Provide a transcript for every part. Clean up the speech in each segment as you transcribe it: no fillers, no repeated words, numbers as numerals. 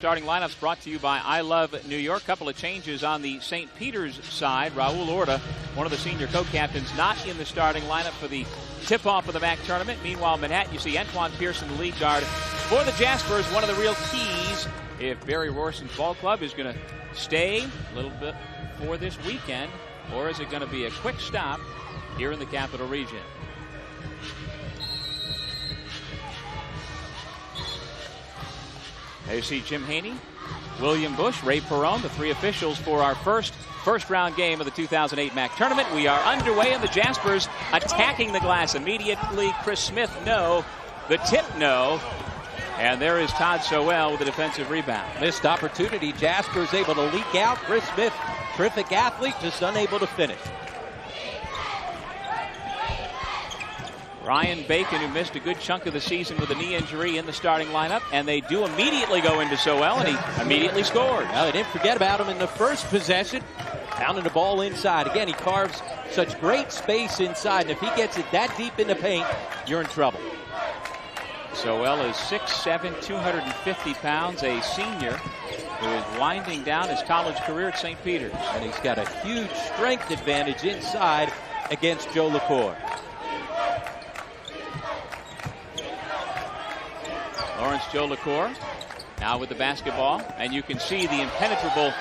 Starting lineups brought to you by I Love New York. Couple of changes on the St. Peter's side. Raul Orta, one of the senior co-captains, not in the starting lineup for the tip-off of the MAAC tournament. Meanwhile, Manhattan, you see Antoine Pearson, the lead guard for the Jaspers. One of the real keys if Barry Rorson's ball club is going to stay a little bit for this weekend, or is it going to be a quick stop here in the Capital Region? There you see Jim Haney, William Bush, Ray Perrone, the three officials for our first round game of the 2008 MAAC tournament. We are underway, and the Jaspers attacking the glass immediately. Chris Smith, no. The tip, no. And there is Todd Sowell with a defensive rebound. Missed opportunity. Jaspers able to leak out. Chris Smith, terrific athlete, just unable to finish. Ryan Bacon, who missed a good chunk of the season with a knee injury, in the starting lineup, and they do immediately go into Sowell, and he immediately scores. Well, they didn't forget about him in the first possession, pounding the ball inside. Again, he carves such great space inside, and if he gets it that deep in the paint, you're in trouble. Sowell is 6'7", 250 pounds, a senior who is winding down his college career at St. Peter's. And he's got a huge strength advantage inside against Joe LaCour. Lawrence Joe LaCour now with the basketball, and you can see the impenetrable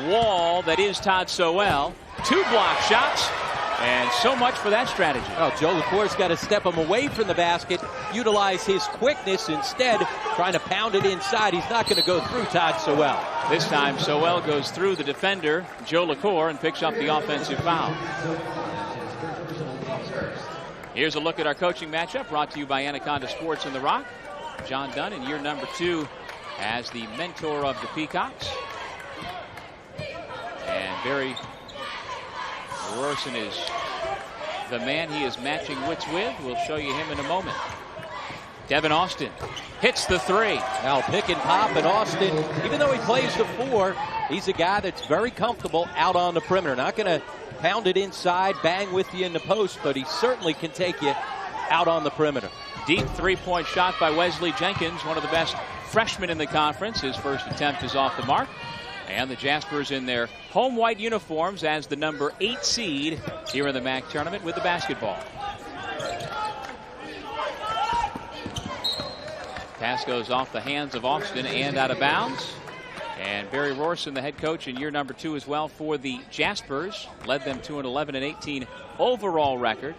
wall that is Todd Sowell. Two block shots, and so much for that strategy. Oh, Joe LaCour's got to step him away from the basket, utilize his quickness instead, trying to pound it inside. He's not going to go through Todd Sowell. This time Sowell goes through the defender, Joe LaCour, and picks up the offensive foul. Here's a look at our coaching matchup brought to you by Anaconda Sports in the Rock. John Dunn in year number 2 as the mentor of the Peacocks. And Barry Rorson is the man he is matching wits with. We'll show you him in a moment. Devin Austin hits the three. Now pick and pop, and Austin, even though he plays the 4, he's a guy that's very comfortable out on the perimeter. Not going to pound it inside, bang with you in the post, but he certainly can take you out on the perimeter. Deep three-point shot by Wesley Jenkins, one of the best freshmen in the conference. His first attempt is off the mark. And the Jaspers in their home white uniforms as the number 8 seed here in the MAAC tournament with the basketball. Pass goes off the hands of Austin and out of bounds. And Barry Rorson, the head coach in year number 2 as well for the Jaspers, led them to an 11-18 overall record.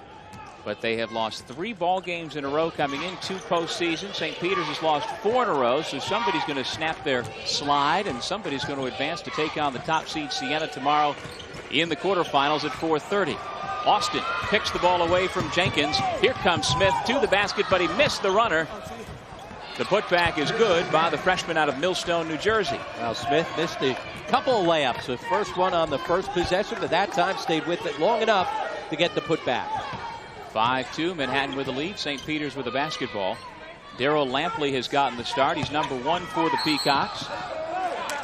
But they have lost 3 ball games in a row coming into postseason. St. Peter's has lost 4 in a row, so somebody's going to snap their slide, and somebody's going to advance to take on the top seed Siena tomorrow in the quarterfinals at 4:30. Austin picks the ball away from Jenkins. Here comes Smith to the basket, but he missed the runner. The putback is good by the freshman out of Millstone, New Jersey. Now Smith missed a couple of layups. The first one on the first possession, but that time stayed with it long enough to get the putback. 5-2, Manhattan with the lead, St. Peter's with the basketball. Darrell Lampley has gotten the start. He's number 1 for the Peacocks.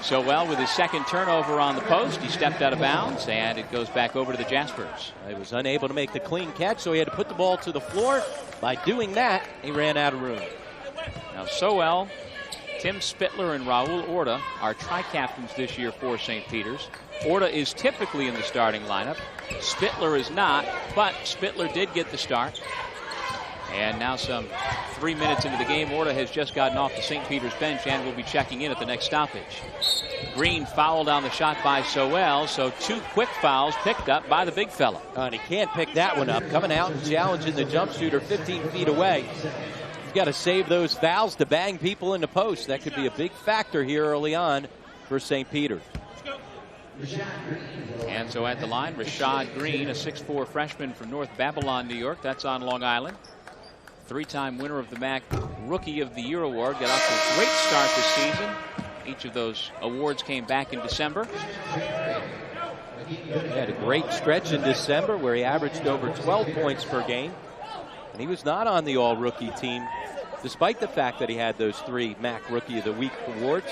Sowell with his second turnover on the post. He stepped out of bounds, and it goes back over to the Jaspers. He was unable to make the clean catch, so he had to put the ball to the floor. By doing that, he ran out of room. Now Sowell, Tim Spittler, and Raul Orta are tri-captains this year for St. Peter's. Orta is typically in the starting lineup. Spittler is not, but Spittler did get the start. And now some 3 minutes into the game, Orta has just gotten off the St. Peter's bench and will be checking in at the next stoppage. Green fouled on the shot by Sowell, so 2 quick fouls picked up by the big fella. And he can't pick that one up. Coming out and challenging the jump shooter 15 feet away. You've got to save those fouls to bang people in the post. That could be a big factor here early on for St. Peter's. And so at the line, Rashad Green, a 6'4 freshman from North Babylon, New York. That's on Long Island. 3-time winner of the MAAC Rookie of the Year award. Got off to a great start this season. Each of those awards came back in December. He had a great stretch in December where he averaged over 12 points per game. And he was not on the all-rookie team, despite the fact that he had those 3 MAAC Rookie of the Week awards.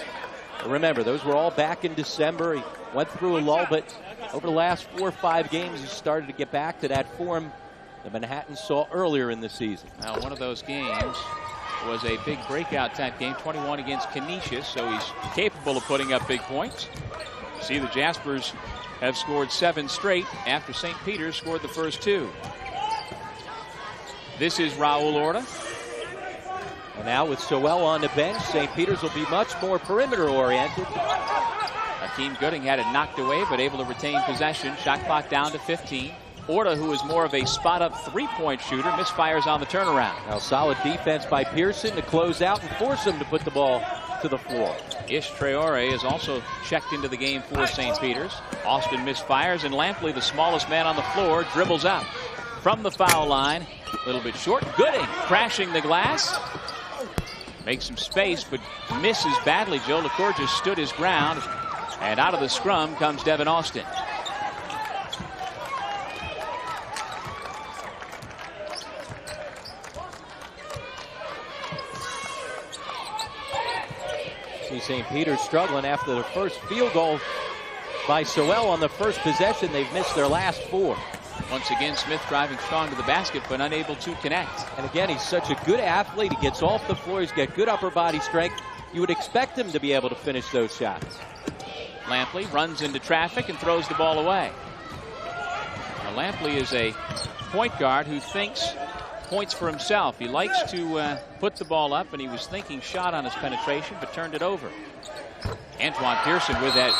But remember, those were all back in December. He went through a lull, but over the last 4 or 5 games, he started to get back to that form that Manhattan saw earlier in the season. Now, one of those games was a big breakout type game, 21 against Canisius, so he's capable of putting up big points. See, the Jaspers have scored 7 straight after St. Peter's scored the first 2. This is Raul Orta. And now with Sowell on the bench, St. Peter's will be much more perimeter oriented. Hakeem Gooding had it knocked away, but able to retain possession. Shot clock down to 15. Orta, who is more of a spot-up 3-point shooter, misfires on the turnaround. Now solid defense by Pearson to close out and force him to put the ball to the floor. Ish Traore is also checked into the game for St. Peter's. Austin misfires, and Lampley, the smallest man on the floor, dribbles out from the foul line. A little bit short. Gooding crashing the glass. Makes some space, but misses badly. Joe LaCour just stood his ground. And out of the scrum comes Devin Austin. See St. Peter's struggling after the first field goal by Sowell on the first possession. They've missed their last 4. Once again, Smith driving strong to the basket, but unable to connect. And again, he's such a good athlete. He gets off the floor. He's got good upper body strength. You would expect him to be able to finish those shots. Lampley runs into traffic and throws the ball away. Now, Lampley is a point guard who thinks points for himself. He likes to put the ball up, and he was thinking shot on his penetration, but turned it over. Antoine Pearson with that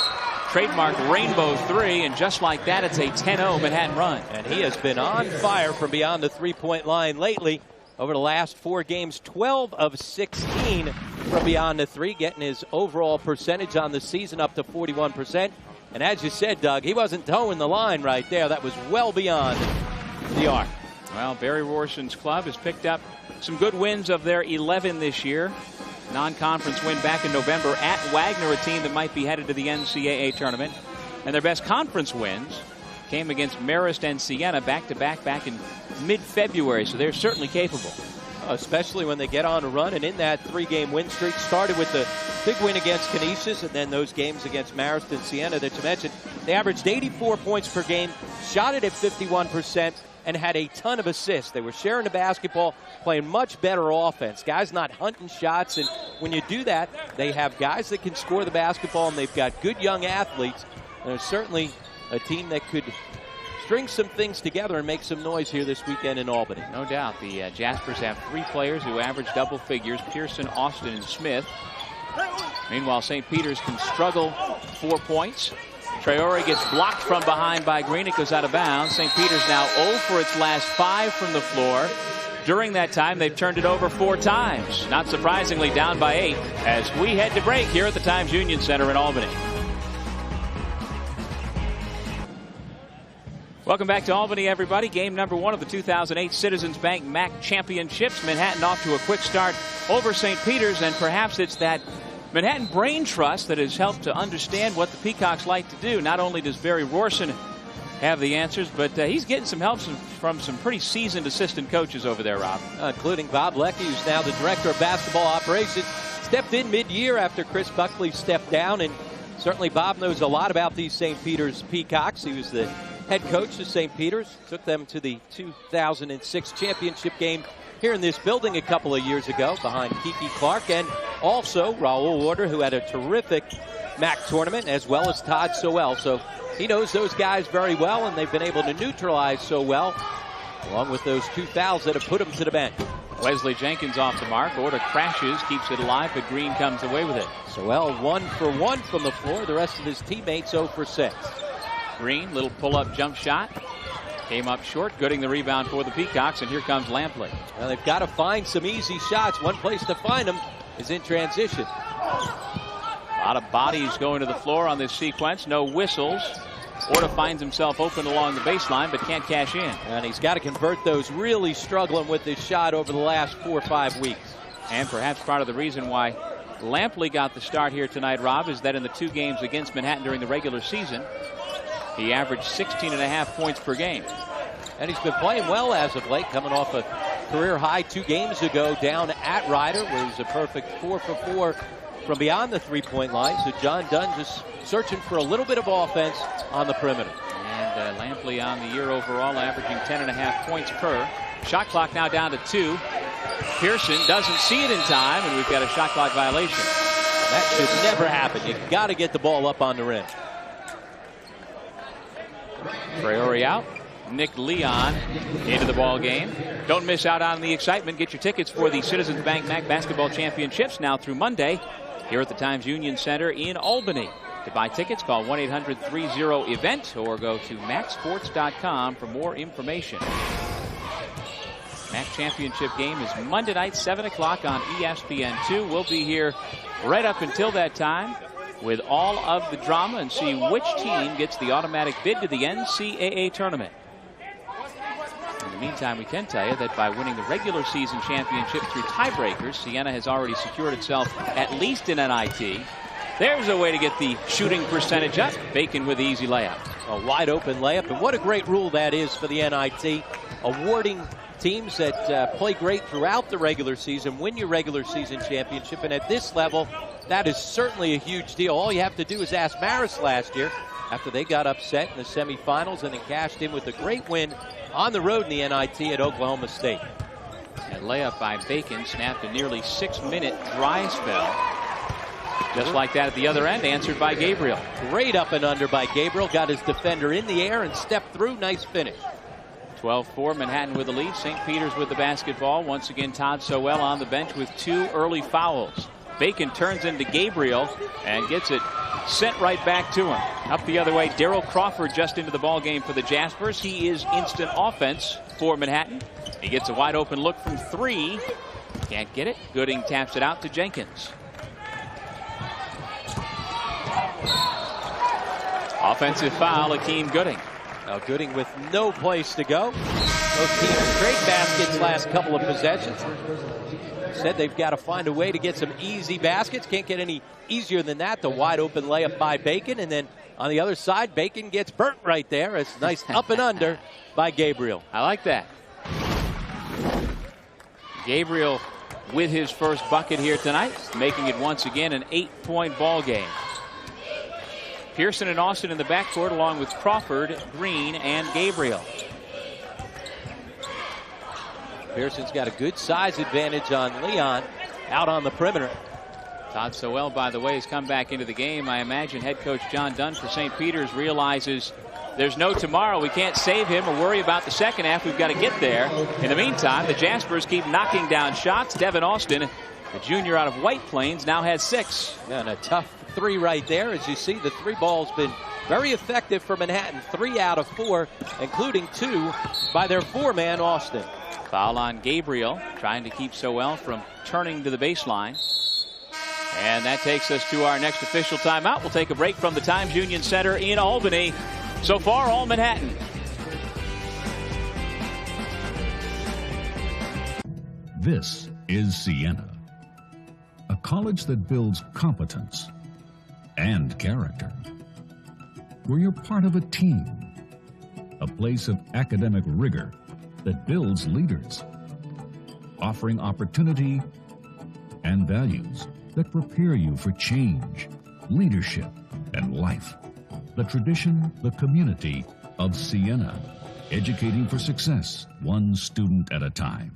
trademark rainbow 3, and just like that, it's a 10-0 Manhattan run. And he has been on fire from beyond the 3-point line lately. Over the last 4 games, 12 of 16 from beyond the 3, getting his overall percentage on the season up to 41%. And as you said, Doug, he wasn't towing the line right there. That was well beyond the arc. Well, Barry Rorson's club has picked up some good wins of their 11 this year. Non-conference win back in November at Wagner, a team that might be headed to the NCAA tournament. And their best conference wins came against Marist and Siena back-to-back back in mid-February, so they're certainly capable. Especially when they get on a run, and in that 3-game win streak, started with the big win against Canisius, and then those games against Marist and Siena that you mentioned. They averaged 84 points per game, shot it at 51%, and had a ton of assists. They were sharing the basketball, playing much better offense. Guys not hunting shots, and when you do that, they have guys that can score the basketball, and they've got good young athletes. They're certainly a team that could string some things together and make some noise here this weekend in Albany. No doubt. The Jaspers have 3 players who average double figures: Pearson, Austin, and Smith. Meanwhile, St. Peter's can struggle 4 points. Traore gets blocked from behind by Green. It goes out of bounds. St. Peter's now 0 for its last 5 from the floor. During that time, they've turned it over 4 times. Not surprisingly, down by 8 as we head to break here at the Times Union Center in Albany. Welcome back to Albany, everybody. Game number 1 of the 2008 Citizens Bank MAAC Championships. Manhattan off to a quick start over St. Peter's, and perhaps it's that Manhattan brain trust that has helped to understand what the Peacocks like to do. Not only does Barry Rorson have the answers, but he's getting some help from some pretty seasoned assistant coaches over there, Rob. Including Bob Leckie, who's now the director of basketball operations. Stepped in mid-year after Chris Buckley stepped down, and certainly Bob knows a lot about these St. Peter's Peacocks. He was the head coach of St. Peter's, took them to the 2006 championship game here in this building a couple of years ago behind Kiki Clark, and also Raul Orta, who had a terrific MAAC tournament, as well as Todd Sowell. So he knows those guys very well, and they've been able to neutralize Sowell, along with those 2 fouls that have put him to the bench. Wesley Jenkins off the mark. Orta crashes, keeps it alive, but Green comes away with it. Sowell 1 for 1 from the floor. The rest of his teammates 0 for 6. Green, little pull-up jump shot. Came up short. Gooding the rebound for the Peacocks, and here comes Lampley. Well, they've got to find some easy shots. One place to find them is in transition. A lot of bodies going to the floor on this sequence. No whistles. Orta finds himself open along the baseline, but can't cash in. And he's got to convert those. Really struggling with this shot over the last 4 or 5 weeks. And perhaps part of the reason why Lampley got the start here tonight, Rob, is that in the 2 games against Manhattan during the regular season, he averaged 16.5 points per game. And he's been playing well as of late, coming off a career high 2 games ago down at Ryder, where he was a perfect 4 for 4 from beyond the 3-point line. So John Dunn just searching for a little bit of offense on the perimeter. And Lampley on the year overall, averaging 10.5 points per. Shot clock now down to 2. Pearson doesn't see it in time, and we've got a shot clock violation. That should never happen. You've got to get the ball up on the rim. Traore out. Nick Leon into the ball game. Don't miss out on the excitement. Get your tickets for the Citizens Bank MAAC Basketball Championships now through Monday here at the Times Union Center in Albany. To buy tickets, call 1-800-30-EVENT or go to MAACsports.com for more information. MAAC Championship game is Monday night, 7 o'clock on ESPN2. We'll be here right up until that time with all of the drama and see which team gets the automatic bid to the NCAA tournament. In the meantime, we can tell you that by winning the regular season championship through tiebreakers, Siena has already secured itself at least an NIT. There's a way to get the shooting percentage up. Bacon with the easy layup. A wide open layup, and what a great rule that is for the NIT, awarding teams that play great throughout the regular season, win your regular season championship, and at this level, that is certainly a huge deal. All you have to do is ask Marist last year after they got upset in the semifinals and then cashed in with a great win on the road in the NIT at Oklahoma State. And layup by Bacon snapped a nearly 6-minute dry spell. Just like that at the other end, answered by Gabriel. Great up and under by Gabriel. Got his defender in the air and stepped through. Nice finish. 12-4, Manhattan with the lead. St. Peter's with the basketball. Once again, Todd Sowell on the bench with 2 early fouls. Bacon turns into Gabriel and gets it sent right back to him. Up the other way, Daryl Crawford just into the ball game for the Jaspers. He is instant offense for Manhattan. He gets a wide open look from 3. Can't get it. Gooding taps it out to Jenkins. Offensive foul, Akeem Gooding. Now Gooding with no place to go. Those teams straight baskets last couple of possessions. Said they've got to find a way to get some easy baskets. Can't get any easier than that. The wide open layup by Bacon. And then on the other side, Bacon gets burnt right there. It's nice up and under by Gabriel. I like that. Gabriel with his first bucket here tonight, making it once again an 8-point ball game. Pearson and Austin in the backcourt along with Crawford, Green, and Gabriel. Pearson's got a good size advantage on Leon out on the perimeter. Todd Sowell, by the way, has come back into the game. I imagine head coach John Dunn for St. Peter's realizes there's no tomorrow. We can't save him or worry about the second half. We've got to get there. In the meantime, the Jaspers keep knocking down shots. Devin Austin, the junior out of White Plains, now has 6. And a tough 3 right there. As you see, the 3 ball's been very effective for Manhattan. 3 out of 4, including 2 by their 4-man Austin. Foul on Gabriel, trying to keep Sowell from turning to the baseline. And that takes us to our next official timeout. We'll take a break from the Times Union Center in Albany. So far, all Manhattan. This is Siena, a college that builds competence and character, where you're part of a team, a place of academic rigor that builds leaders, offering opportunity and values that prepare you for change, leadership, and life. The tradition, the community of Siena, educating for success, one student at a time.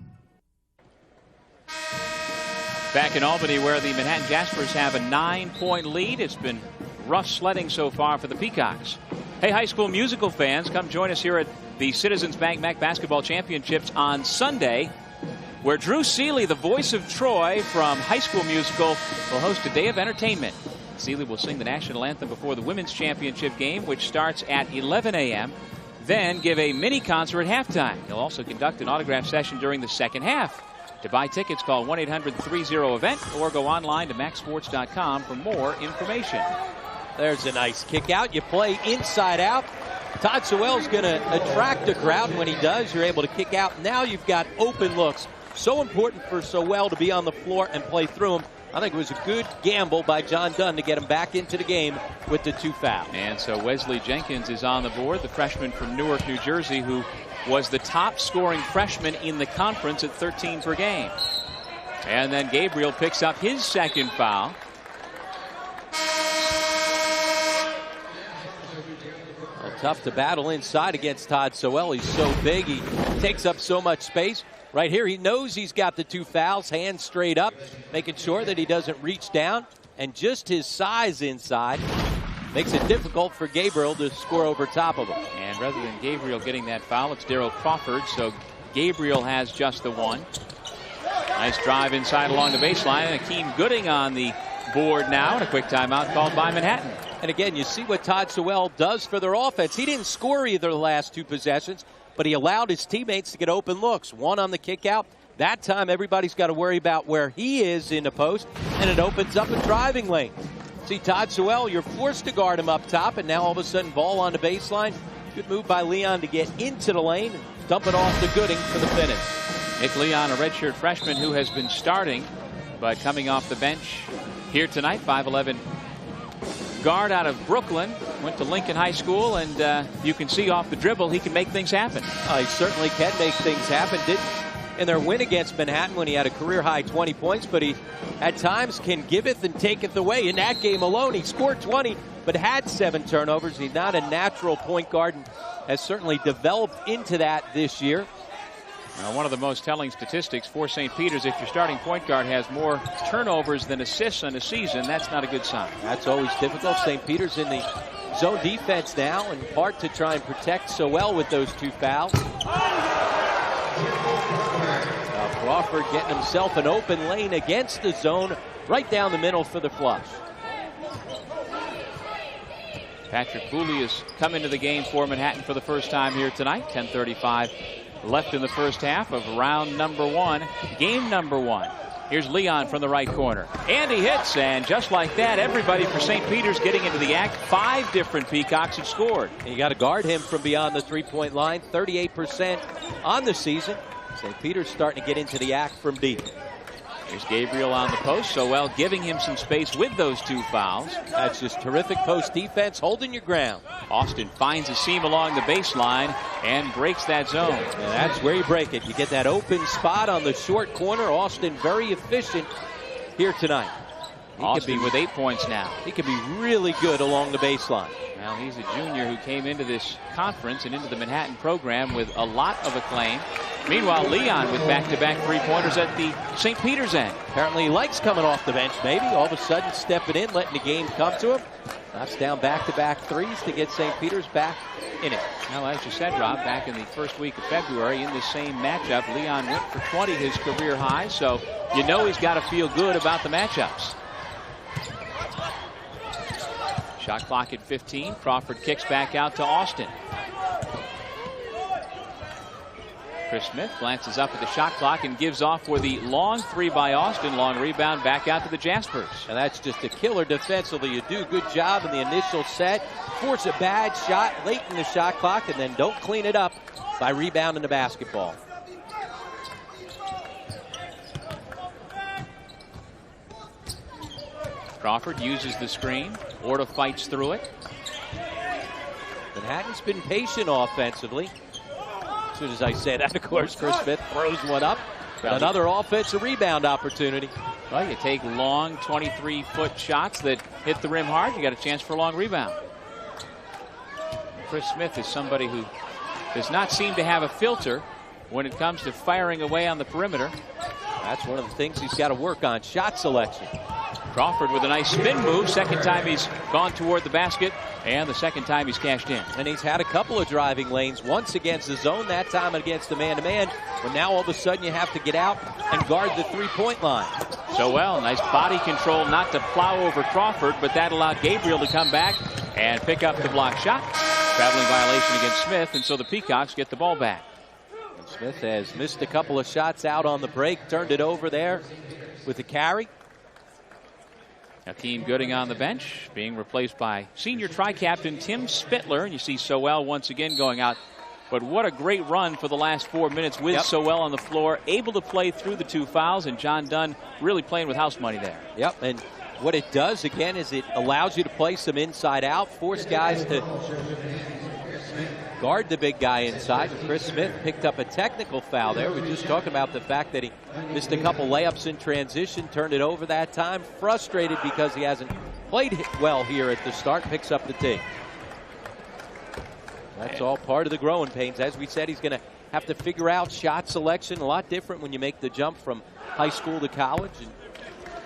Back in Albany, where the Manhattan Jaspers have a 9-point lead. It's been rough sledding so far for the Peacocks. Hey, High School Musical fans, come join us here at the Citizens Bank MAAC Basketball Championships on Sunday, where Drew Seeley, the voice of Troy from High School Musical, will host a day of entertainment. Seeley will sing the national anthem before the women's championship game, which starts at 11 a.m., then give a mini concert at halftime. He'll also conduct an autograph session during the second half. To buy tickets, call 1-800-30-EVENT or go online to MAACsports.com for more information. There's a nice kick out. You play inside out. Todd Sowell's going to attract the crowd. When he does, you're able to kick out. Now you've got open looks. So important for Sowell to be on the floor and play through them. I think it was a good gamble by John Dunn to get him back into the game with the 2 fouls. And so Wesley Jenkins is on the board, the freshman from Newark, New Jersey, who was the top scoring freshman in the conference at 13 per game. And then Gabriel picks up his second foul. Well, tough to battle inside against Todd Sowell. He's so big. He takes up so much space. Right here, he knows he's got the 2 fouls, hands straight up, making sure that he doesn't reach down, and just his size inside makes it difficult for Gabriel to score over top of him. And rather than Gabriel getting that foul, it's Daryl Crawford, so Gabriel has just the 1. Nice drive inside along the baseline, and Akeem Gooding on the board now, and a quick timeout called by Manhattan. And again, you see what Todd Sewell does for their offense. He didn't score either of the last 2 possessions, but he allowed his teammates to get open looks. 1 on the kick out. That time, everybody's got to worry about where he is in the post, and it opens up a driving lane. See, Todd Sewell, you're forced to guard him up top, and now all of a sudden, ball on the baseline. Good move by Leon to get into the lane and dump it off to Gooding for the finish. Nick Leon, a redshirt freshman who has been starting, but coming off the bench here tonight. 5'11" guard out of Brooklyn, went to Lincoln High School, and you can see off the dribble he can make things happen. He certainly can make things happen. Did in their win against Manhattan when he had a career-high 20 points, but he at times can giveth and taketh away. In that game alone, he scored 20, but had 7 turnovers. He's not a natural point guard and has certainly developed into that this year. Now, one of the most telling statistics for St. Peter's, if your starting point guard has more turnovers than assists in a season, that's not a good sign. That's always difficult. St. Peter's in the zone defense now, in part to try and protect Sewell with those 2 fouls. Crawford getting himself an open lane against the zone, right down the middle for the flush. Patrick Booley has come into the game for Manhattan for the first time here tonight. 10:35 left in the first half of round number 1, game number 1. Here's Leon from the right corner, and he hits, and just like that, everybody for St. Peter's getting into the act. 5 different Peacocks have scored. And you got to guard him from beyond the 3-point line. 38% on the season. St. Peter's starting to get into the act from deep. Here's Gabriel on the post. Sewell giving him some space with those 2 fouls. That's just terrific post defense, holding your ground. Austin finds a seam along the baseline and breaks that zone. And that's where you break it. You get that open spot on the short corner. Austin very efficient here tonight. Austin with 8 points now. He could be really good along the baseline. Well, he's a junior who came into this conference and into the Manhattan program with a lot of acclaim. Meanwhile, Leon with back-to-back 3-pointers at the St. Peter's end. Apparently he likes coming off the bench, maybe. All of a sudden stepping in, letting the game come to him. Knocks down back-to-back 3s to get St. Peter's back in it. Well, as you said, Rob, back in the first week of February in this same matchup, Leon went for 20, his career high, so you know he's got to feel good about the matchups. Shot clock at 15. Crawford kicks back out to Austin. Chris Smith glances up at the shot clock and gives off for the long 3 by Austin. Long rebound back out to the Jaspers. And that's just a killer defensively. You do a good job in the initial set, force a bad shot late in the shot clock, and then don't clean it up by rebounding the basketball. Crawford uses the screen. Orta fights through it. Manhattan's been patient offensively. As soon as I say that, of course, Chris Smith throws one up. Another offensive rebound opportunity. Well, you take long 23-foot shots that hit the rim hard, you got a chance for a long rebound. Chris Smith is somebody who does not seem to have a filter when it comes to firing away on the perimeter. That's one of the things he's got to work on, shot selection. Crawford with a nice spin move. Second time he's gone toward the basket, and the second time he's cashed in. And he's had a couple of driving lanes, once against the zone, that time against the man-to-man. But now all of a sudden you have to get out and guard the 3-point line. Sewell, nice body control not to plow over Crawford, but that allowed Gabriel to come back and pick up the block shot. Traveling violation against Smith, and so the Peacocks get the ball back. And Smith has missed a couple of shots out on the break, turned it over there with the carry. Akeem Gooding on the bench, being replaced by senior tri-captain Tim Spittler. And you see Sewell once again going out. But what a great run for the last 4 minutes with Sewell on the floor, able to play through the 2 fouls, and John Dunn really playing with house money there. Yep, and what it does, again, is it allows you to play some inside out, force guys to guard the big guy inside. Chris Smith picked up a technical foul there. We were just talking about the fact that he missed a couple layups in transition, turned it over that time. Frustrated because he hasn't played well here at the start. Picks up the tee. That's all part of the growing pains. As we said, he's going to have to figure out shot selection. A lot different when you make the jump from high school to college. And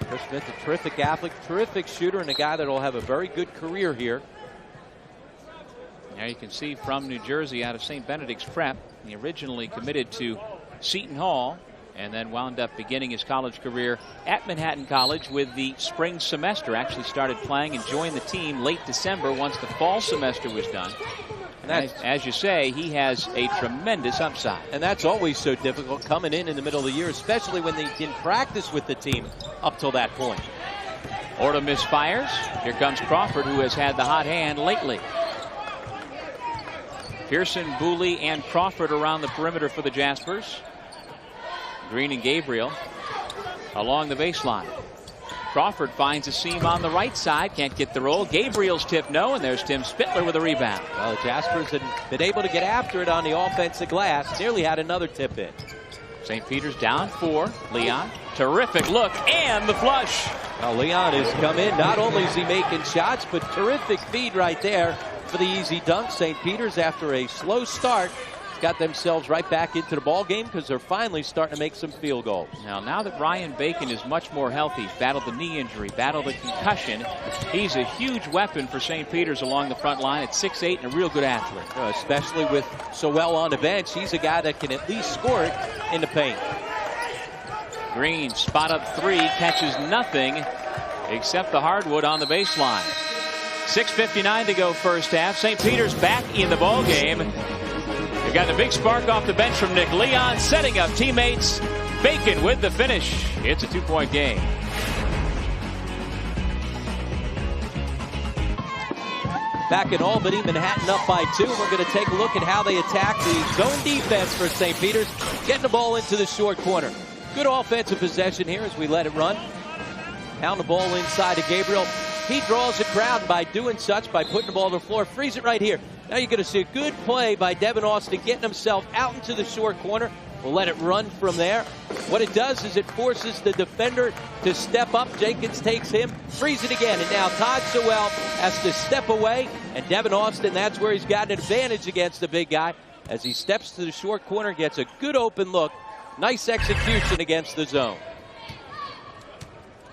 Chris Smith, a terrific athlete, terrific shooter, and a guy that will have a very good career here. Now you can see from New Jersey out of St. Benedict's Prep. He originally committed to Seton Hall and then wound up beginning his college career at Manhattan College with the spring semester. Actually started playing and joined the team late December once the fall semester was done. And as you say, he has a tremendous upside. And that's always so difficult coming in the middle of the year, especially when they didn't practice with the team up till that point. Orta misfires. Here comes Crawford, who has had the hot hand lately. Pearson, Booley, and Crawford around the perimeter for the Jaspers. Green and Gabriel along the baseline. Crawford finds a seam on the right side. Can't get the roll. Gabriel's tip no, and there's Tim Spittler with a rebound. Well, the Jaspers had been able to get after it on the offensive glass. Nearly had another tip in. St. Peter's down 4. Leon, terrific look, and the flush. Well, Leon has come in. Not only is he making shots, but terrific feed right there for the easy dunk. St. Peter's, after a slow start, got themselves right back into the ball game because they're finally starting to make some field goals. Now that Ryan Bacon is much more healthy, battled the knee injury, battled the concussion, he's a huge weapon for St. Peter's along the front line at 6'8" and a real good athlete. Especially with Sowell on the bench, he's a guy that can at least score it in the paint. Green, spot up 3, catches nothing except the hardwood on the baseline. 6:59 to go first half. St. Peter's back in the ball game. They've got a big spark off the bench from Nick Leon, setting up teammates. Bacon with the finish. It's a 2-point game. Back in Albany, Manhattan up by 2. We're going to take a look at how they attack the zone defense for St. Peter's, getting the ball into the short corner. Good offensive possession here as we let it run. Pound the ball inside to Gabriel. He draws the crowd by doing such, by putting the ball on the floor. Freeze it right here. Now you're going to see a good play by Devin Austin getting himself out into the short corner. We'll let it run from there. What it does is it forces the defender to step up. Jenkins takes him, frees it again. And now Todd Sowell has to step away. And Devin Austin, that's where he's got an advantage against the big guy. As he steps to the short corner, gets a good open look. Nice execution against the zone.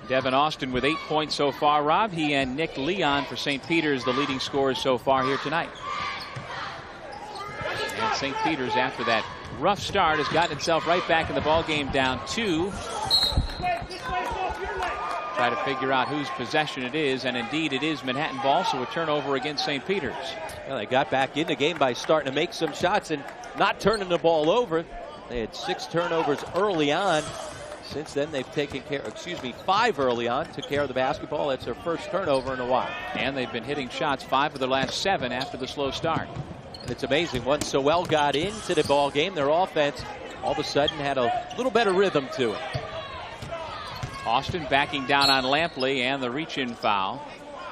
Devin Austin with 8 points so far, Rob. He and Nick Leon for St. Peter's, the leading scorers so far here tonight. And St. Peter's, after that rough start, has gotten itself right back in the ball game, down 2. Try to figure out whose possession it is, and indeed it is Manhattan ball, so a turnover against St. Peter's. Well, they got back in the game by starting to make some shots and not turning the ball over. They had 6 turnovers early on. Since then, they've taken care, 5 early on, took care of the basketball. That's their first turnover in a while. And they've been hitting shots 5 of their last 7 after the slow start. And it's amazing. Once Sowell got into the ball game, their offense all of a sudden had a little better rhythm to it. Austin backing down on Lampley and the reach-in foul.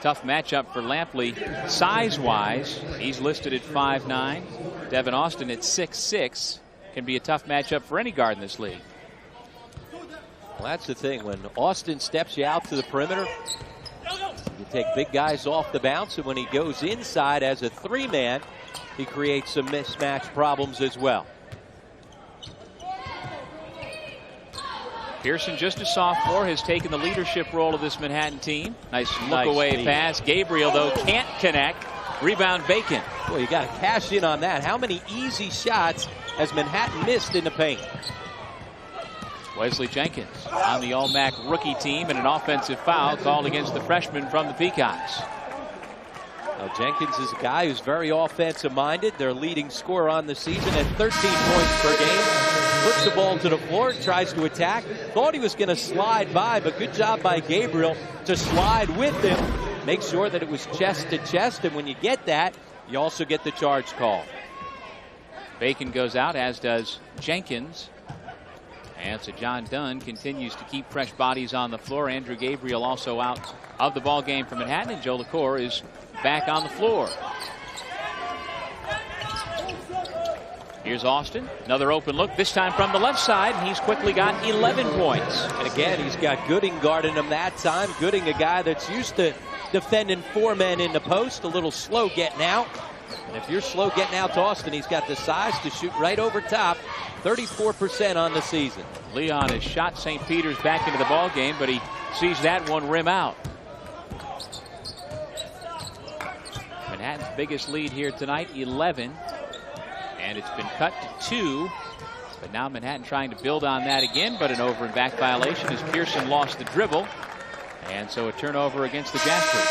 Tough matchup for Lampley size-wise. He's listed at 5'9". Devin Austin at 6'6". Can be a tough matchup for any guard in this league. Well, that's the thing. When Austin steps you out to the perimeter, you take big guys off the bounce, and when he goes inside as a 3-man, he creates some mismatch problems as well. Pearson, just a sophomore, has taken the leadership role of this Manhattan team. Nice look-away pass. Gabriel, though, can't connect. Rebound, Bacon. Boy, you got to cash in on that. How many easy shots has Manhattan missed in the paint? Wesley Jenkins on the All-MAAC rookie team, and an offensive foul called against the freshman from the Peacocks. Now, Jenkins is a guy who's very offensive-minded. Their leading scorer on the season at 13 points per game. Puts the ball to the floor, tries to attack. Thought he was going to slide by, but good job by Gabriel to slide with him. Make sure that it was chest to chest, and when you get that, you also get the charge call. Bacon goes out, as does Jenkins. And so John Dunn continues to keep fresh bodies on the floor. Andrew Gabriel also out of the ball game for Manhattan, and Joe LaCour is back on the floor. Here's Austin, another open look, this time from the left side, and he's quickly got 11 points. And again, he's got Gooding guarding him that time. Gooding, a guy that's used to defending 4 men in the post, a little slow getting out. And if you're slow getting out to Austin, he's got the size to shoot right over top. 34% on the season. Leon has shot St. Peter's back into the ball game, but he sees that one rim out. Manhattan's biggest lead here tonight, 11. And it's been cut to 2. But now Manhattan trying to build on that again, but an over and back violation as Pearson lost the dribble. And so a turnover against the Jaspers.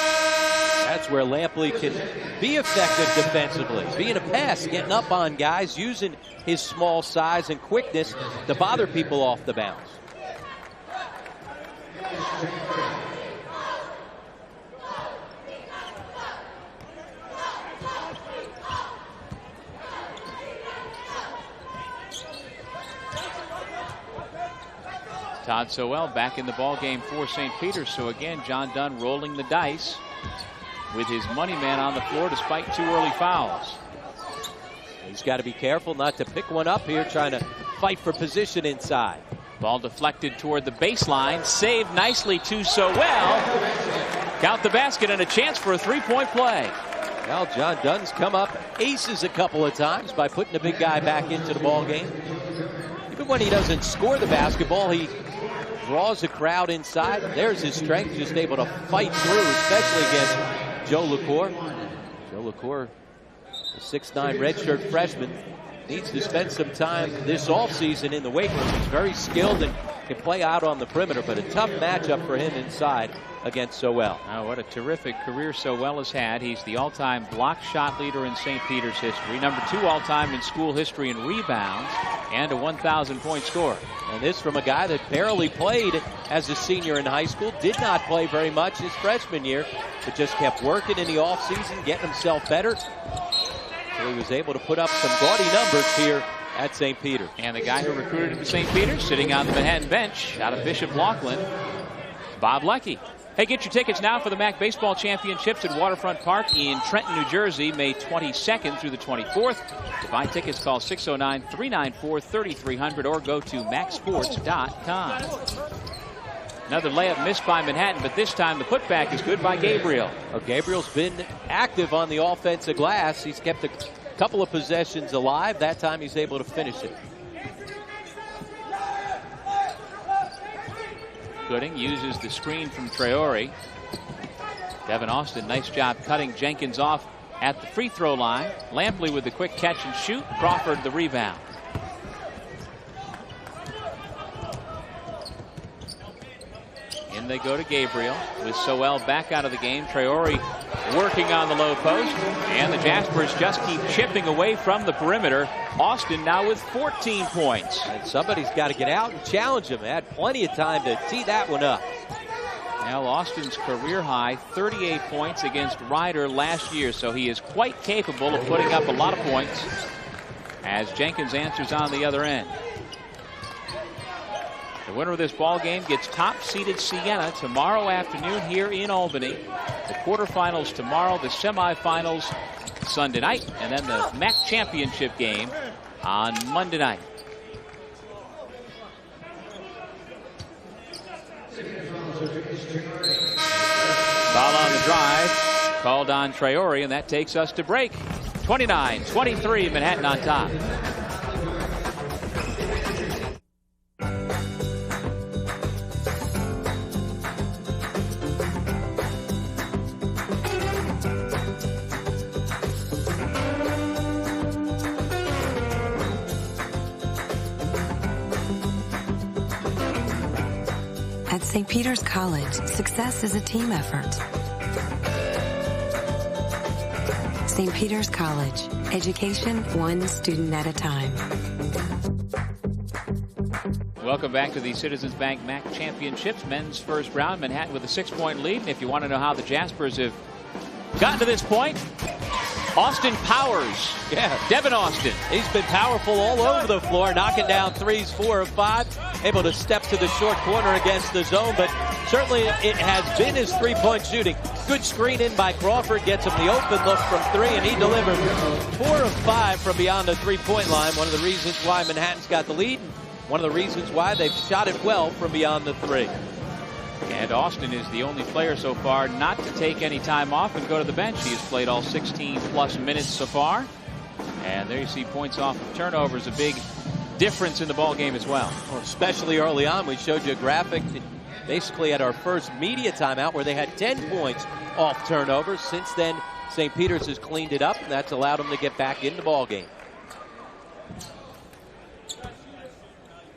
That's where Lampley can be effective defensively. Being a pass, getting up on guys, using his small size and quickness to bother people off the bounce. Todd Sowell back in the ball game for St. Peter's. So again, John Dunn rolling the dice with his money man on the floor despite 2 early fouls. He's got to be careful not to pick one up here, trying to fight for position inside. Ball deflected toward the baseline. Saved nicely to Sowell. Count the basket and a chance for a 3-point play. Well, John Dunn's come up aces a couple of times by putting the big guy back into the ball game. Even when he doesn't score the basketball, he draws the crowd inside. There's his strength, just able to fight through, especially against Joe LaCour. Joe LaCour, the 6'9" redshirt freshman, needs to spend some time this offseason in the weight room. He's very skilled and can play out on the perimeter, but a tough matchup for him inside against Sowell. Oh, what a terrific career Sowell has had. He's the all-time block shot leader in St. Peter's history, number 2 all-time in school history in rebounds, and a 1,000-point scorer. And this from a guy that barely played as a senior in high school, did not play very much his freshman year, but just kept working in the offseason, getting himself better. So he was able to put up some gaudy numbers here at St. Peter. And the guy who recruited him to St. Peter's, sitting on the Manhattan bench out of Bishop Laughlin, Bob Leckie. Hey, get your tickets now for the MAAC Baseball Championships at Waterfront Park in Trenton, New Jersey, May 22nd through the 24th. To buy tickets, call 609-394-3300 or go to MAACsports.com. Another layup missed by Manhattan, but this time the putback is good by Gabriel. Well, Gabriel's been active on the offensive glass. He's kept a couple of possessions alive. That time he's able to finish it. Gooding uses the screen from Traore. Devin Austin, nice job cutting Jenkins off at the free throw line. Lampley with the quick catch and shoot. Crawford the rebound. In they go to Gabriel with Sowell back out of the game. Traore working on the low post, and the Jaspers just keep chipping away from the perimeter. Austin now with 14 points. And somebody's got to get out and challenge him. They had plenty of time to tee that one up. Now Austin's career high, 38 points against Ryder last year, so he is quite capable of putting up a lot of points as Jenkins answers on the other end. The winner of this ball game gets top-seeded Siena tomorrow afternoon here in Albany. The quarterfinals tomorrow, the semifinals Sunday night, and then the MAAC championship game on Monday night. Foul on the drive, called on Traore, and that takes us to break. 29-23, Manhattan on top. At St. Peter's College, success is a team effort. St. Peter's College, education one student at a time. Welcome back to the Citizens Bank MAAC Championships, men's first round. Manhattan with a 6-point lead. And if you want to know how the Jaspers have gotten to this point, Austin Powers. Yeah, Devin Austin. He's been powerful all over the floor, knocking down threes 4 of 5. Able to step to the short corner against the zone, but certainly it has been his three-point shooting. Good screen in by Crawford, gets him the open look from 3, and he delivered 4 of 5 from beyond the three-point line. One of the reasons why Manhattan's got the lead, and one of the reasons why they've shot it well from beyond the 3. And Austin is the only player so far not to take any time off and go to the bench. He has played all 16+ minutes so far. And there you see points off of turnovers, a big difference in the ball game as well. Especially early on, we showed you a graphic basically at our first media timeout where they had 10 points off turnovers. Since then, St. Peter's has cleaned it up, and that's allowed them to get back in the ball game.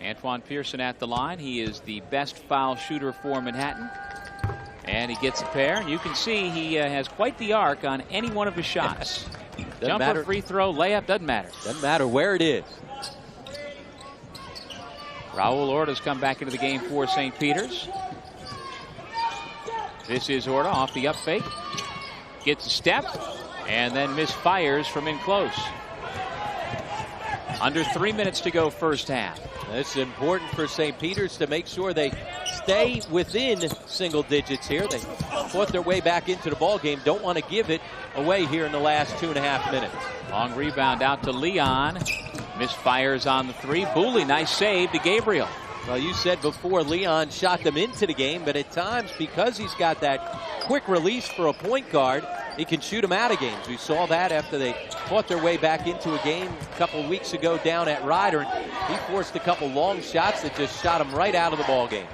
Antoine Pearson at the line. He is the best foul shooter for Manhattan. And he gets a pair. And you can see he has quite the arc on any one of his shots. Jumper, matter. free throw, layup, doesn't matter. Doesn't matter where it is. Raul Orta's come back into the game for St. Peter's. This is Orta off the up fake. Gets a step and then misfires from in close. Under 3 minutes to go first half. It's important for St. Peter's to make sure they stay within single digits here. They fought their way back into the ball game. Don't want to give it away here in the last 2.5 minutes. Long rebound out to Leon. Misfires on the three. Booley, nice save to Gabriel. Well, you said before Leon shot them into the game, but at times, because he's got that quick release for a point guard, he can shoot them out of games. We saw that after they fought their way back into a game a couple weeks ago down at Ryder. He forced a couple long shots that just shot him right out of the ball game.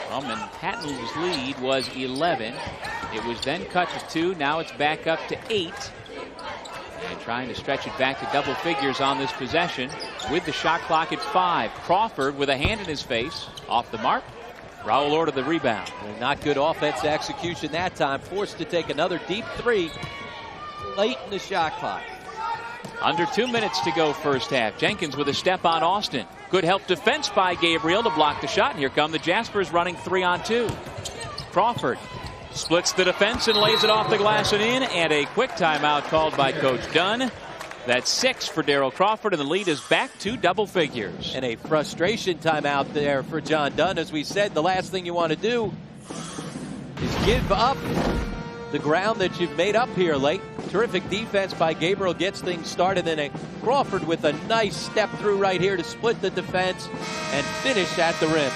Well, Manhattan's lead was 11. It was then cut to 2. Now it's back up to 8. And trying to stretch it back to double figures on this possession with the shot clock at 5. Crawford with a hand in his face, off the mark. Raul Orta the rebound. And not good offense execution that time. Forced to take another deep three late in the shot clock. Under 2 minutes to go first half. Jenkins with a step on Austin. Good help defense by Gabriel to block the shot. And here come the Jaspers running 3-on-2. Crawford splits the defense and lays it off the glass and in. And a quick timeout called by Coach Dunn. That's 6 for Darrell Crawford, and the lead is back to double figures. And a frustration timeout there for John Dunn. As we said, the last thing you want to do is give up the ground that you've made up here late. Terrific defense by Gabriel gets things started. And Crawford with a nice step through right here to split the defense and finish at the rim.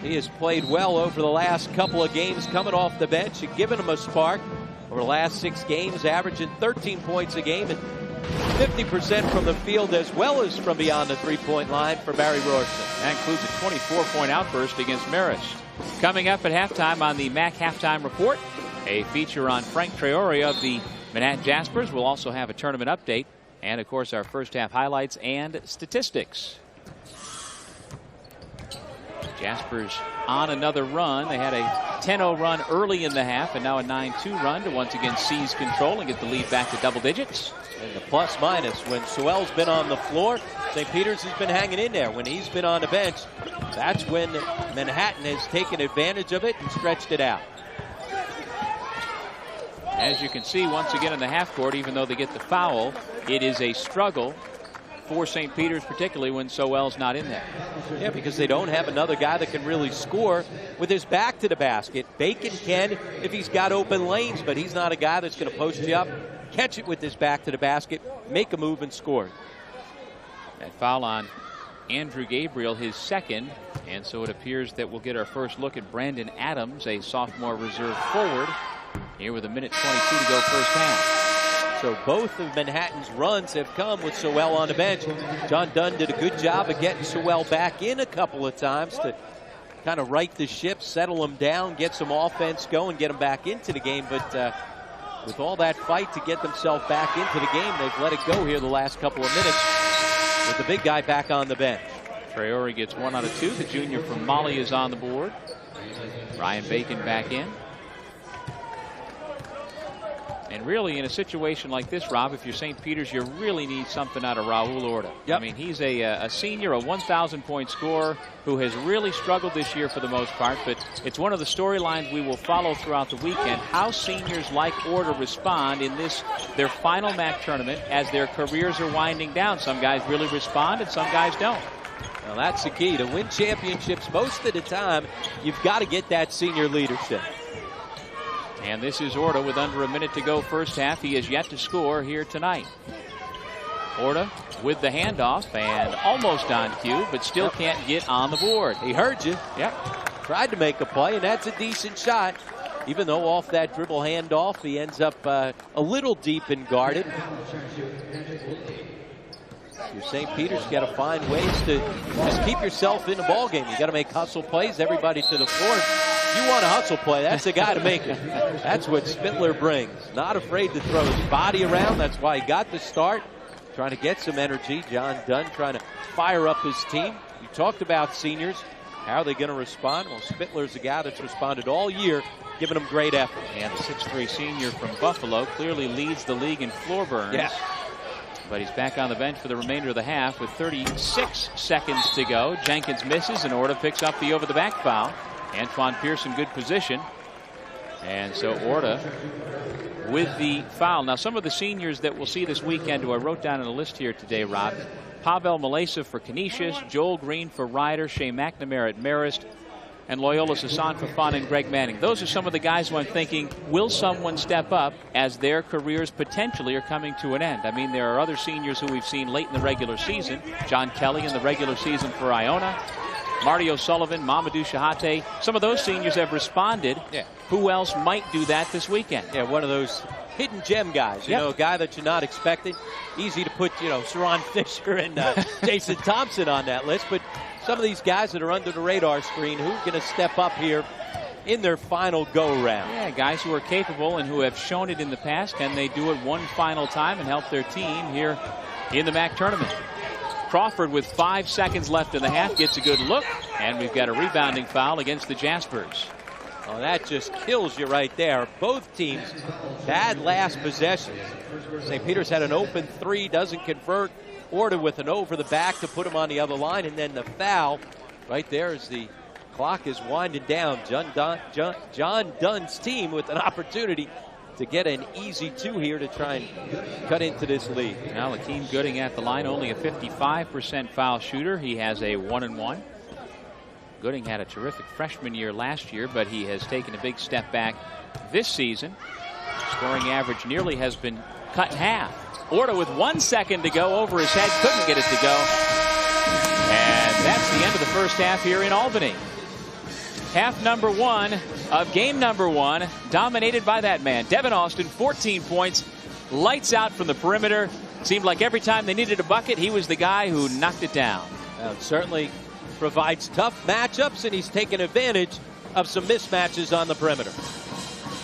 He has played well over the last couple of games coming off the bench and giving him a spark. Over the last 6 games, averaging 13 points a game and 50% from the field as well as from beyond the three-point line for Barry Royston. That includes a 24-point outburst against Marist. Coming up at halftime on the MAAC Halftime Report, a feature on Frank Traore of the Manhattan Jaspers. We'll also have a tournament update and, of course, our first half highlights and statistics. Jaspers on another run. They had a 10-0 run early in the half and now a 9-2 run to once again seize control and get the lead back to double digits. And the plus minus, when Sewell's been on the floor, St. Peter's has been hanging in there. When he's been on the bench, that's when Manhattan has taken advantage of it and stretched it out. As you can see, once again in the half court, even though they get the foul, it is a struggle for St. Peter's, particularly when Sewell's not in there. Yeah, because they don't have another guy that can really score with his back to the basket. Bacon can if he's got open lanes, but he's not a guy that's going to post you up, catch it with his back to the basket, make a move and score. That foul on Andrew Gabriel, his second, and so it appears that we'll get our first look at Brandon Adams, a sophomore reserve forward, here with 1:22 to go first half. So both of Manhattan's runs have come with Sewell on the bench. John Dunn did a good job of getting Sewell back in a couple of times to kind of right the ship, settle him down, get some offense going, get him back into the game. But with all that fight to get themselves back into the game, they've let it go here the last couple of minutes with the big guy back on the bench. Traore gets 1 out of 2. The junior from Mali is on the board. Ryan Bacon back in. And really, in a situation like this, Rob, if you're St. Peter's, you really need something out of Raul Orta. Yep. I mean, he's a senior, a 1,000-point scorer who has really struggled this year for the most part. But it's one of the storylines we will follow throughout the weekend, how seniors like Orta respond in this, their final MAAC tournament, as their careers are winding down. Some guys really respond and some guys don't. Well, that's the key. To win championships most of the time, you've got to get that senior leadership. And this is Orta with under a minute to go first half. He has yet to score here tonight. Orta with the handoff and almost on cue, but still can't get on the board. He heard you. Yep. tried to make a play, and that's a decent shot. Even though off that dribble handoff, he ends up a little deep and guarded. Your St. Peter's got to find ways to just keep yourself in the ball game. You got to make hustle plays, everybody to the floor. If you want a hustle play, that's the guy to make it. That's what Spittler brings. Not afraid to throw his body around. That's why he got the start. Trying to get some energy. John Dunn trying to fire up his team. You talked about seniors. How are they going to respond? Well, Spittler's a guy that's responded all year, giving them great effort. And the 6'3" senior from Buffalo clearly leads the league in floor burns. Yeah. But he's back on the bench for the remainder of the half with 36 seconds to go. Jenkins misses, and Orta picks up the over-the-back foul. Antoine Pearson, good position. And so Orta with the foul. Now, some of the seniors that we'll see this weekend, who I wrote down on a list here today, Rob. Pavel Malesa for Canisius, Joel Green for Ryder, Shea McNamara at Marist, and Loyola Sasan Fafana and Greg Manning. Those are some of the guys who I'm thinking, will someone step up as their careers potentially are coming to an end? I mean, there are other seniors who we've seen late in the regular season. John Kelly in the regular season for Iona. Marty O'Sullivan, Mamadou Shahate. Some of those seniors have responded. Yeah. Who else might do that this weekend? Yeah, one of those hidden gem guys. You know, a guy that you're not expecting. Easy to put, Saron Fisher and Jason Thompson on that list. But some of these guys that are under the radar screen, who's going to step up here in their final go-round? Yeah, guys who are capable and who have shown it in the past. Can they do it one final time and help their team here in the MAAC tournament? Crawford, with 5 seconds left in the half, gets a good look, and we've got a rebounding foul against the Jaspers. Oh, that just kills you right there. Both teams bad last possessions. St. Peter's had an open three, doesn't convert. Orta with an over the back to put him on the other line, and then the foul right there as the clock is winding down. John Dunn's team with an opportunity to get an easy 2 here to try and cut into this lead. Now Lakeem Gooding at the line, only a 55% foul shooter. He has a 1-and-1. Gooding had a terrific freshman year last year, but he has taken a big step back this season. Scoring average nearly has been cut in half. Orta with 1 second to go over his head, couldn't get it to go. And that's the end of the first half here in Albany. Half number 1 of game number 1, dominated by that man, Devin Austin, 14 points, lights out from the perimeter. Seemed like every time they needed a bucket, he was the guy who knocked it down. Well, it certainly provides tough matchups, and he's taken advantage of some mismatches on the perimeter.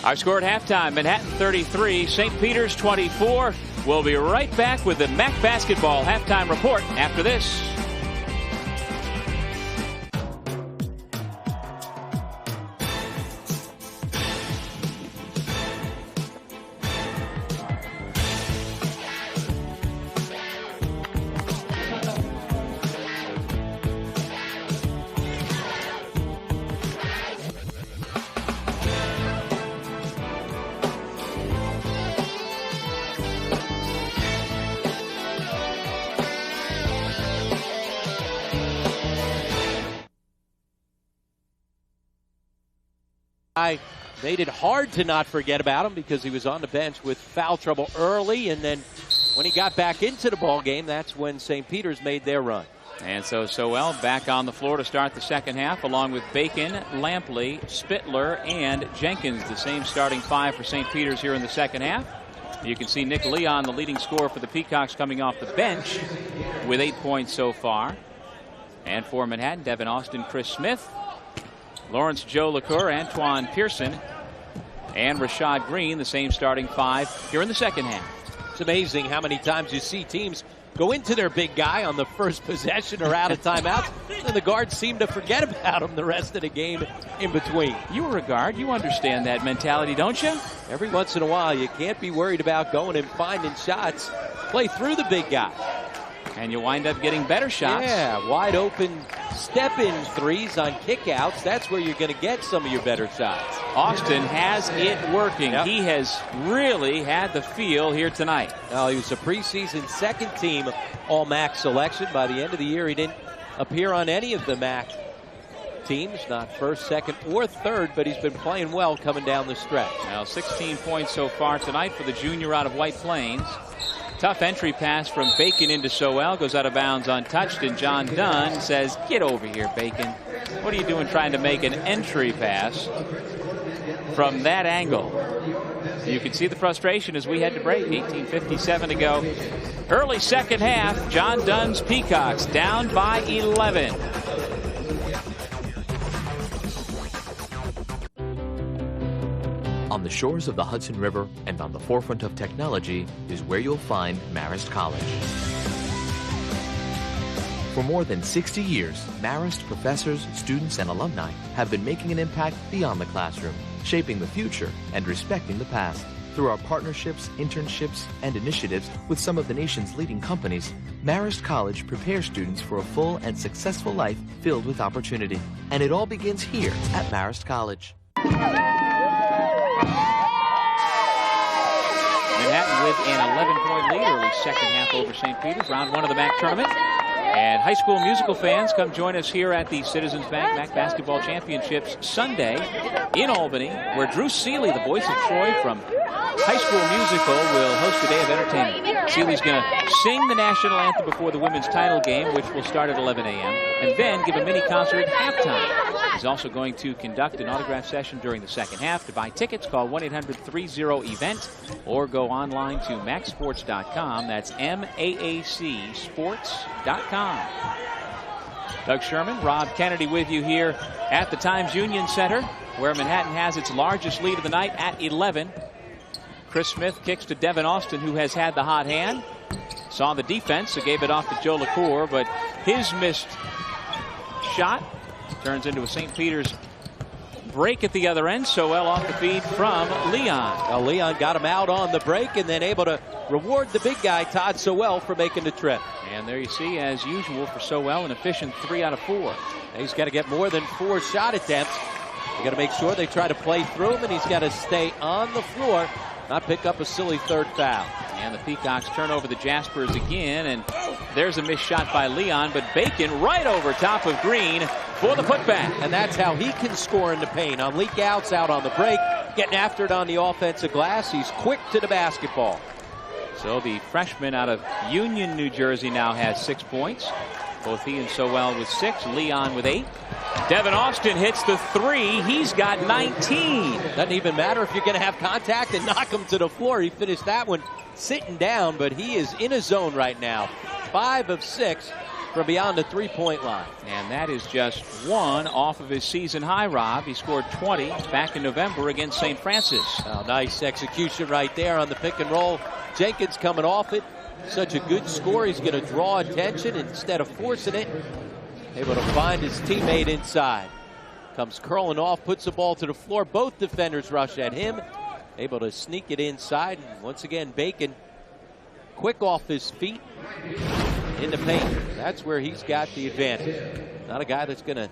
Our score at halftime, Manhattan 33, St. Peter's 24. We'll be right back with the MAAC basketball halftime report after this. I made it hard to not forget about him because he was on the bench with foul trouble early, and then when he got back into the ball game, that's when St. Peter's made their run. And so Sowell back on the floor to start the second half, along with Bacon, Lampley, Spittler, and Jenkins, the same starting 5 for St. Peter's here in the second half. You can see Nick Leon, the leading scorer for the Peacocks, coming off the bench with 8 points so far. And for Manhattan, Devin Austin, Chris Smith, Lawrence Joe LaCour, Antoine Pearson, and Rashad Green, the same starting 5 here in the second half. It's amazing how many times you see teams go into their big guy on the first possession or out of timeouts, and the guards seem to forget about him the rest of the game in between. You were a guard. You understand that mentality, don't you? Every once in a while, you can't be worried about going and finding shots. Play through the big guy. And you wind up getting better shots. Yeah, wide open step-in threes on kickouts. That's where you're going to get some of your better shots. Austin has it working. Yep. He has really had the feel here tonight. Well, he was a preseason second-team All-MAAC selection. By the end of the year, he didn't appear on any of the MAAC teams, not first, second, or third, but he's been playing well coming down the stretch. Now, 16 points so far tonight for the junior out of White Plains. Tough entry pass from Bacon into Sowell. Goes out of bounds untouched, and John Dunn says, "Get over here, Bacon. What are you doing trying to make an entry pass from that angle?" You can see the frustration as we head to break. 18:57 to go. Early second half, John Dunn's Peacocks down by 11. On the shores of the Hudson River and on the forefront of technology is where you'll find Marist College. For more than 60 years, Marist professors, students, and alumni have been making an impact beyond the classroom, shaping the future and respecting the past. Through our partnerships, internships, and initiatives with some of the nation's leading companies, Marist College prepares students for a full and successful life filled with opportunity. And it all begins here at Marist College. Manhattan with an 11-point lead early second half over St. Peter's. Round one of the MAAC tournament. And high school musical fans, come join us here at the Citizens Bank MAAC Basketball Championships Sunday in Albany, where Drew Seeley, the voice of Troy from High School Musical, will host a day of entertainment. Seeley's going to sing the national anthem before the women's title game, which will start at 11 a.m., and then give a mini concert at halftime. He's also going to conduct an autograph session during the second half. To buy tickets, call 1-800-30-EVENT or go online to maacsports.com. That's MAAC sports.com. Doug Sherman, Rob Kennedy with you here at the Times Union Center, where Manhattan has its largest lead of the night at 11. Chris Smith kicks to Devin Austin, who has had the hot hand. Saw the defense, so gave it off to Joe LaCour, but his missed shot turns into a St. Peter's break at the other end. Sowell off the feed from Leon. Well, Leon got him out on the break and then able to reward the big guy, Todd Sowell, for making the trip. And there you see, as usual for Sowell, an efficient 3 out of 4. He's got to get more than 4 shot attempts. You got to make sure they try to play through him, and he's got to stay on the floor, not pick up a silly third foul. And the Peacocks turn over the Jaspers again, and there's a missed shot by Leon, but Bacon right over top of Green for the putback. And that's how he can score in the paint. On leak outs, out on the break, getting after it on the offensive glass. He's quick to the basketball. So the freshman out of Union, New Jersey now has 6 points. Both he and Sowell with 6, Leon with 8. Devin Austin hits the 3. He's got 19. Doesn't even matter if you're going to have contact and knock him to the floor. He finished that one sitting down, but he is in a zone right now. 5 of 6 from beyond the three-point line. And that is just 1 off of his season high, Rob. He scored 20 back in November against St. Francis. Oh, nice execution right there on the pick and roll. Jenkins coming off it. Such a good score. He's going to draw attention instead of forcing it. Able to find his teammate inside. Comes curling off, puts the ball to the floor. Both defenders rush at him. Able to sneak it inside. And once again, Bacon quick off his feet in the paint. That's where he's got the advantage. Not a guy that's going to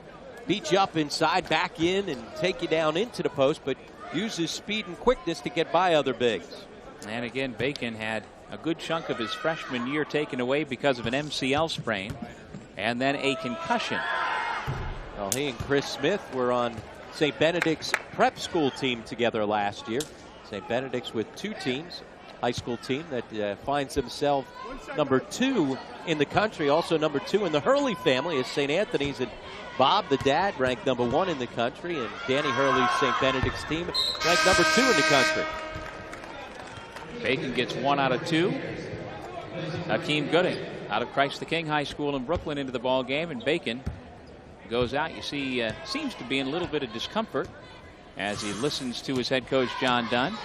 beat you up inside, back in, and take you down into the post, but uses speed and quickness to get by other bigs. And again, Bacon had a good chunk of his freshman year taken away because of an MCL sprain and then a concussion. Well, he and Chris Smith were on St. Benedict's prep school team together last year. St. Benedict's with 2 teams, high school team that finds himself number 2 in the country, also number 2 in the Hurley family is St. Anthony's, and Bob, the dad, ranked number 1 in the country, and Danny Hurley's St. Benedict's team ranked number 2 in the country. Bacon gets 1 out of 2. Hakeem Gooding out of Christ the King High School in Brooklyn into the ball game, and Bacon goes out. You see, seems to be in a little bit of discomfort as he listens to his head coach, John Dunn.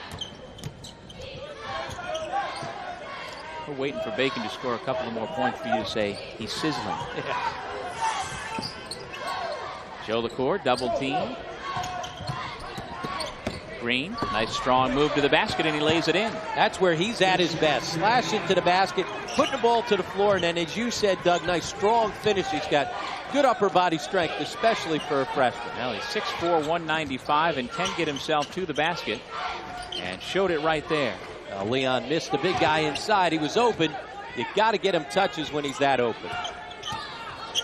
We're waiting for Bacon to score a couple of more points for you to say he's sizzling. Yeah. Joe LaCour, double team. Green, nice strong move to the basket, and he lays it in. That's where he's at his best. Slash into the basket, putting the ball to the floor, and then, as you said, Doug, nice strong finish. He's got good upper body strength, especially for a freshman. Well, he's 6'4", 195, and can get himself to the basket, and showed it right there. Leon missed the big guy inside. He was open. You got to get him touches when he's that open.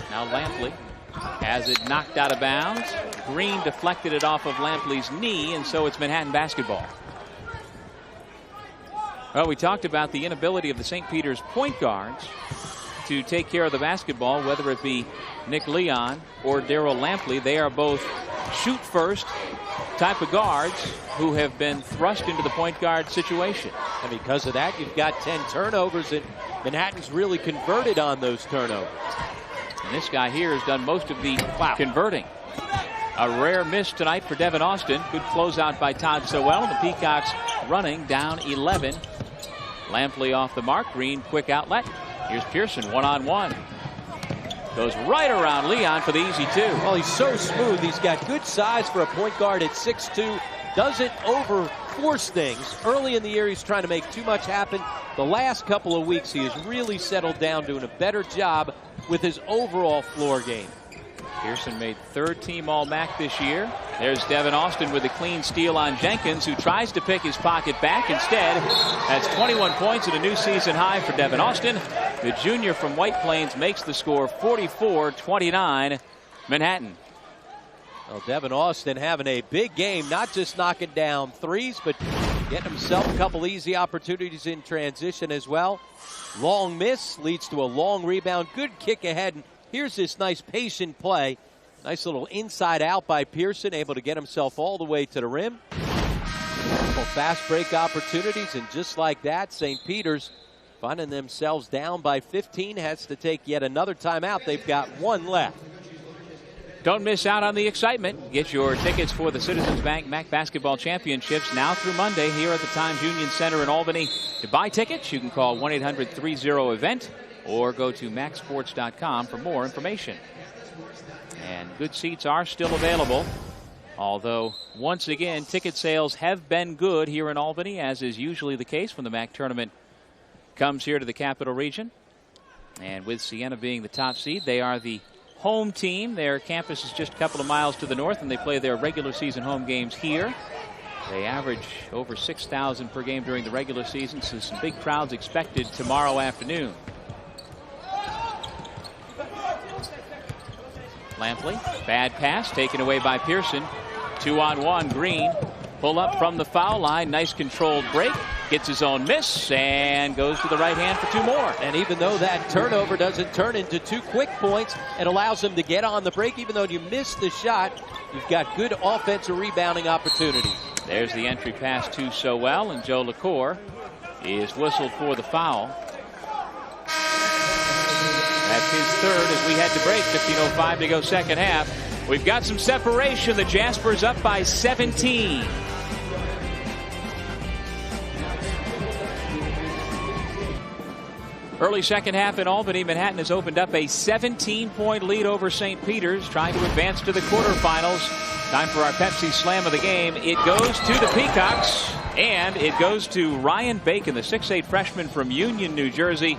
Now Lampley has it knocked out of bounds. Green deflected it off of Lampley's knee, and so it's Manhattan basketball. Well, we talked about the inability of the St. Peter's point guards to take care of the basketball, whether it be Nick Leon or Daryl Lampley. They are both shoot first type of guards who have been thrust into the point guard situation. And because of that, you've got 10 turnovers, and Manhattan's really converted on those turnovers. And this guy here has done most of the converting. A rare miss tonight for Devin Austin. Good closeout by Todd Sowell. The Peacocks running down 11. Lampley off the mark. Green, quick outlet. Here's Pearson, one-on-one. Goes right around Leon for the easy two. Well, he's so smooth. He's got good size for a point guard at 6'2". Doesn't overforce things. Early in the year, he's trying to make too much happen. The last couple of weeks, he has really settled down, doing a better job with his overall floor game. Pearson made third-team All-MAAC this year. There's Devin Austin with a clean steal on Jenkins, who tries to pick his pocket back. Instead, that's 21 points and a new season high for Devin Austin. The junior from White Plains makes the score 44-29 Manhattan. Well, Devin Austin having a big game, not just knocking down threes, but getting himself a couple easy opportunities in transition as well. Long miss leads to a long rebound. Good kick ahead. And here's this nice patient play. Nice little inside out by Pearson, able to get himself all the way to the rim. Couple fast break opportunities, and just like that, St. Peter's finding themselves down by 15, has to take yet another timeout. They've got one left. Don't miss out on the excitement. Get your tickets for the Citizens Bank MAAC Basketball Championships now through Monday here at the Times Union Center in Albany. To buy tickets, you can call 1-800-30-EVENT or go to MAACsports.com for more information. And good seats are still available, although once again ticket sales have been good here in Albany, as is usually the case when the MAAC tournament comes here to the Capital Region. And with Siena being the top seed, they are the home team. Their campus is just a couple of miles to the north, and they play their regular season home games here. They average over 6,000 per game during the regular season, so some big crowds expected tomorrow afternoon. Lampley, bad pass taken away by Pearson. 2-on-1, Green. Pull up from the foul line. Nice controlled break. Gets his own miss and goes to the right hand for two more. And even though that turnover doesn't turn into two quick points, it allows him to get on the break. Even though you missed the shot, you've got good offensive rebounding opportunities. There's the entry pass to Sowell, and Joe LaCour is whistled for the foul. That's his third as we head to break. 15:05 to go second half. We've got some separation. The Jaspers up by 17. Early second half in Albany, Manhattan has opened up a 17-point lead over St. Peter's, trying to advance to the quarterfinals. Time for our Pepsi Slam of the game. It goes to the Peacocks, and it goes to Ryan Bacon, the 6'8 freshman from Union, New Jersey.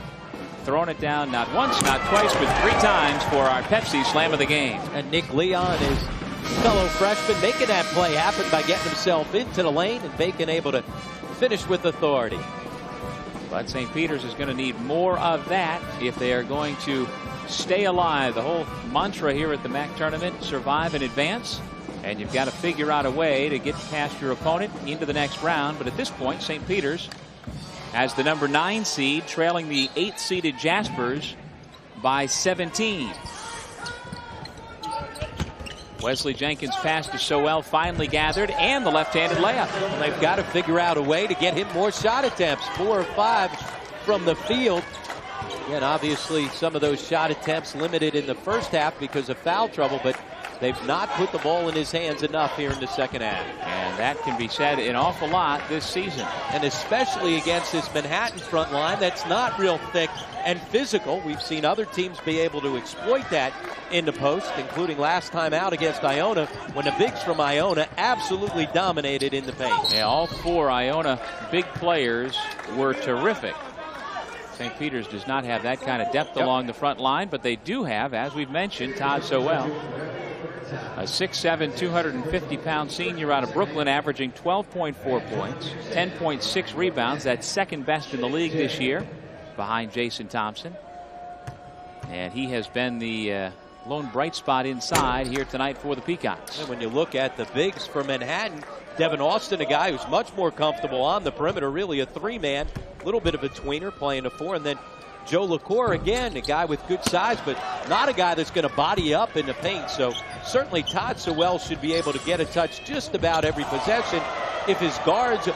Throwing it down not once, not twice, but three times for our Pepsi Slam of the game. And Nick Leon, his fellow freshman, making that play happen by getting himself into the lane, and Bacon able to finish with authority. But St. Peter's is going to need more of that if they are going to stay alive. The whole mantra here at the MAAC tournament, survive and advance. And you've got to figure out a way to get past your opponent into the next round. But at this point, St. Peter's has the number 9 seed, trailing the 8th-seeded Jaspers by 17. Wesley Jenkins' pass to Sowell finally gathered, and the left-handed layup. Well, they've got to figure out a way to get him more shot attempts. 4 or 5 from the field. Again, obviously, some of those shot attempts limited in the first half because of foul trouble, but they've not put the ball in his hands enough here in the second half. And that can be said an awful lot this season. And especially against this Manhattan front line that's not real thick and physical. We've seen other teams be able to exploit that in the post, including last time out against Iona, when the bigs from Iona absolutely dominated in the paint. Yeah, all 4 Iona big players were terrific. St. Peter's does not have that kind of depth along the front line, but they do have, as we've mentioned, Todd Sowell. A 6'7", 250-pound senior out of Brooklyn, averaging 12.4 points, 10.6 rebounds. That's second best in the league this year, behind Jason Thompson. And he has been the lone bright spot inside here tonight for the Peacocks. And when you look at the bigs for Manhattan, Devin Austin, a guy who's much more comfortable on the perimeter, really a three-man, a little bit of a tweener playing a four, and then Joe LaCour, again, a guy with good size, but not a guy that's going to body up in the paint. So certainly Todd Sewell should be able to get a touch just about every possession if his guards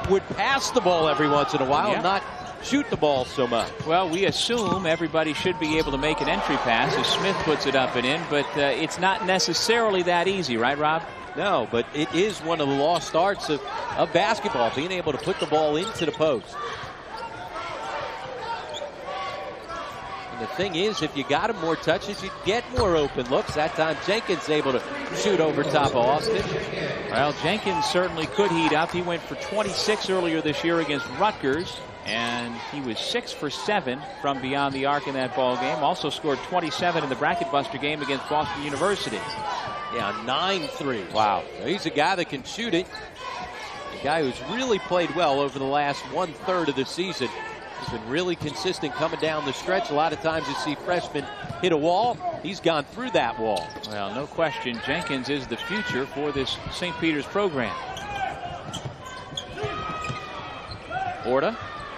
would pass the ball every once in a while and not shoot the ball so much. Well, we assume everybody should be able to make an entry pass as Smith puts it up and in, but it's not necessarily that easy, right, Rob? No, but it is one of the lost arts of basketball, being able to put the ball into the post. And the thing is, if you got him more touches, you get more open looks. That time Jenkins able to shoot over top of Austin. Well, Jenkins certainly could heat up. He went for 26 earlier this year against Rutgers, and he was 6 for 7 from beyond the arc in that ball game. Also scored 27 in the bracket buster game against Boston University. Yeah, 9-3. Wow. So he's a guy that can shoot it. A guy who's really played well over the last 1/3 of the season. He's been really consistent coming down the stretch. A lot of times you see freshmen hit a wall. He's gone through that wall. Well, no question, Jenkins is the future for this St. Peter's program. Orta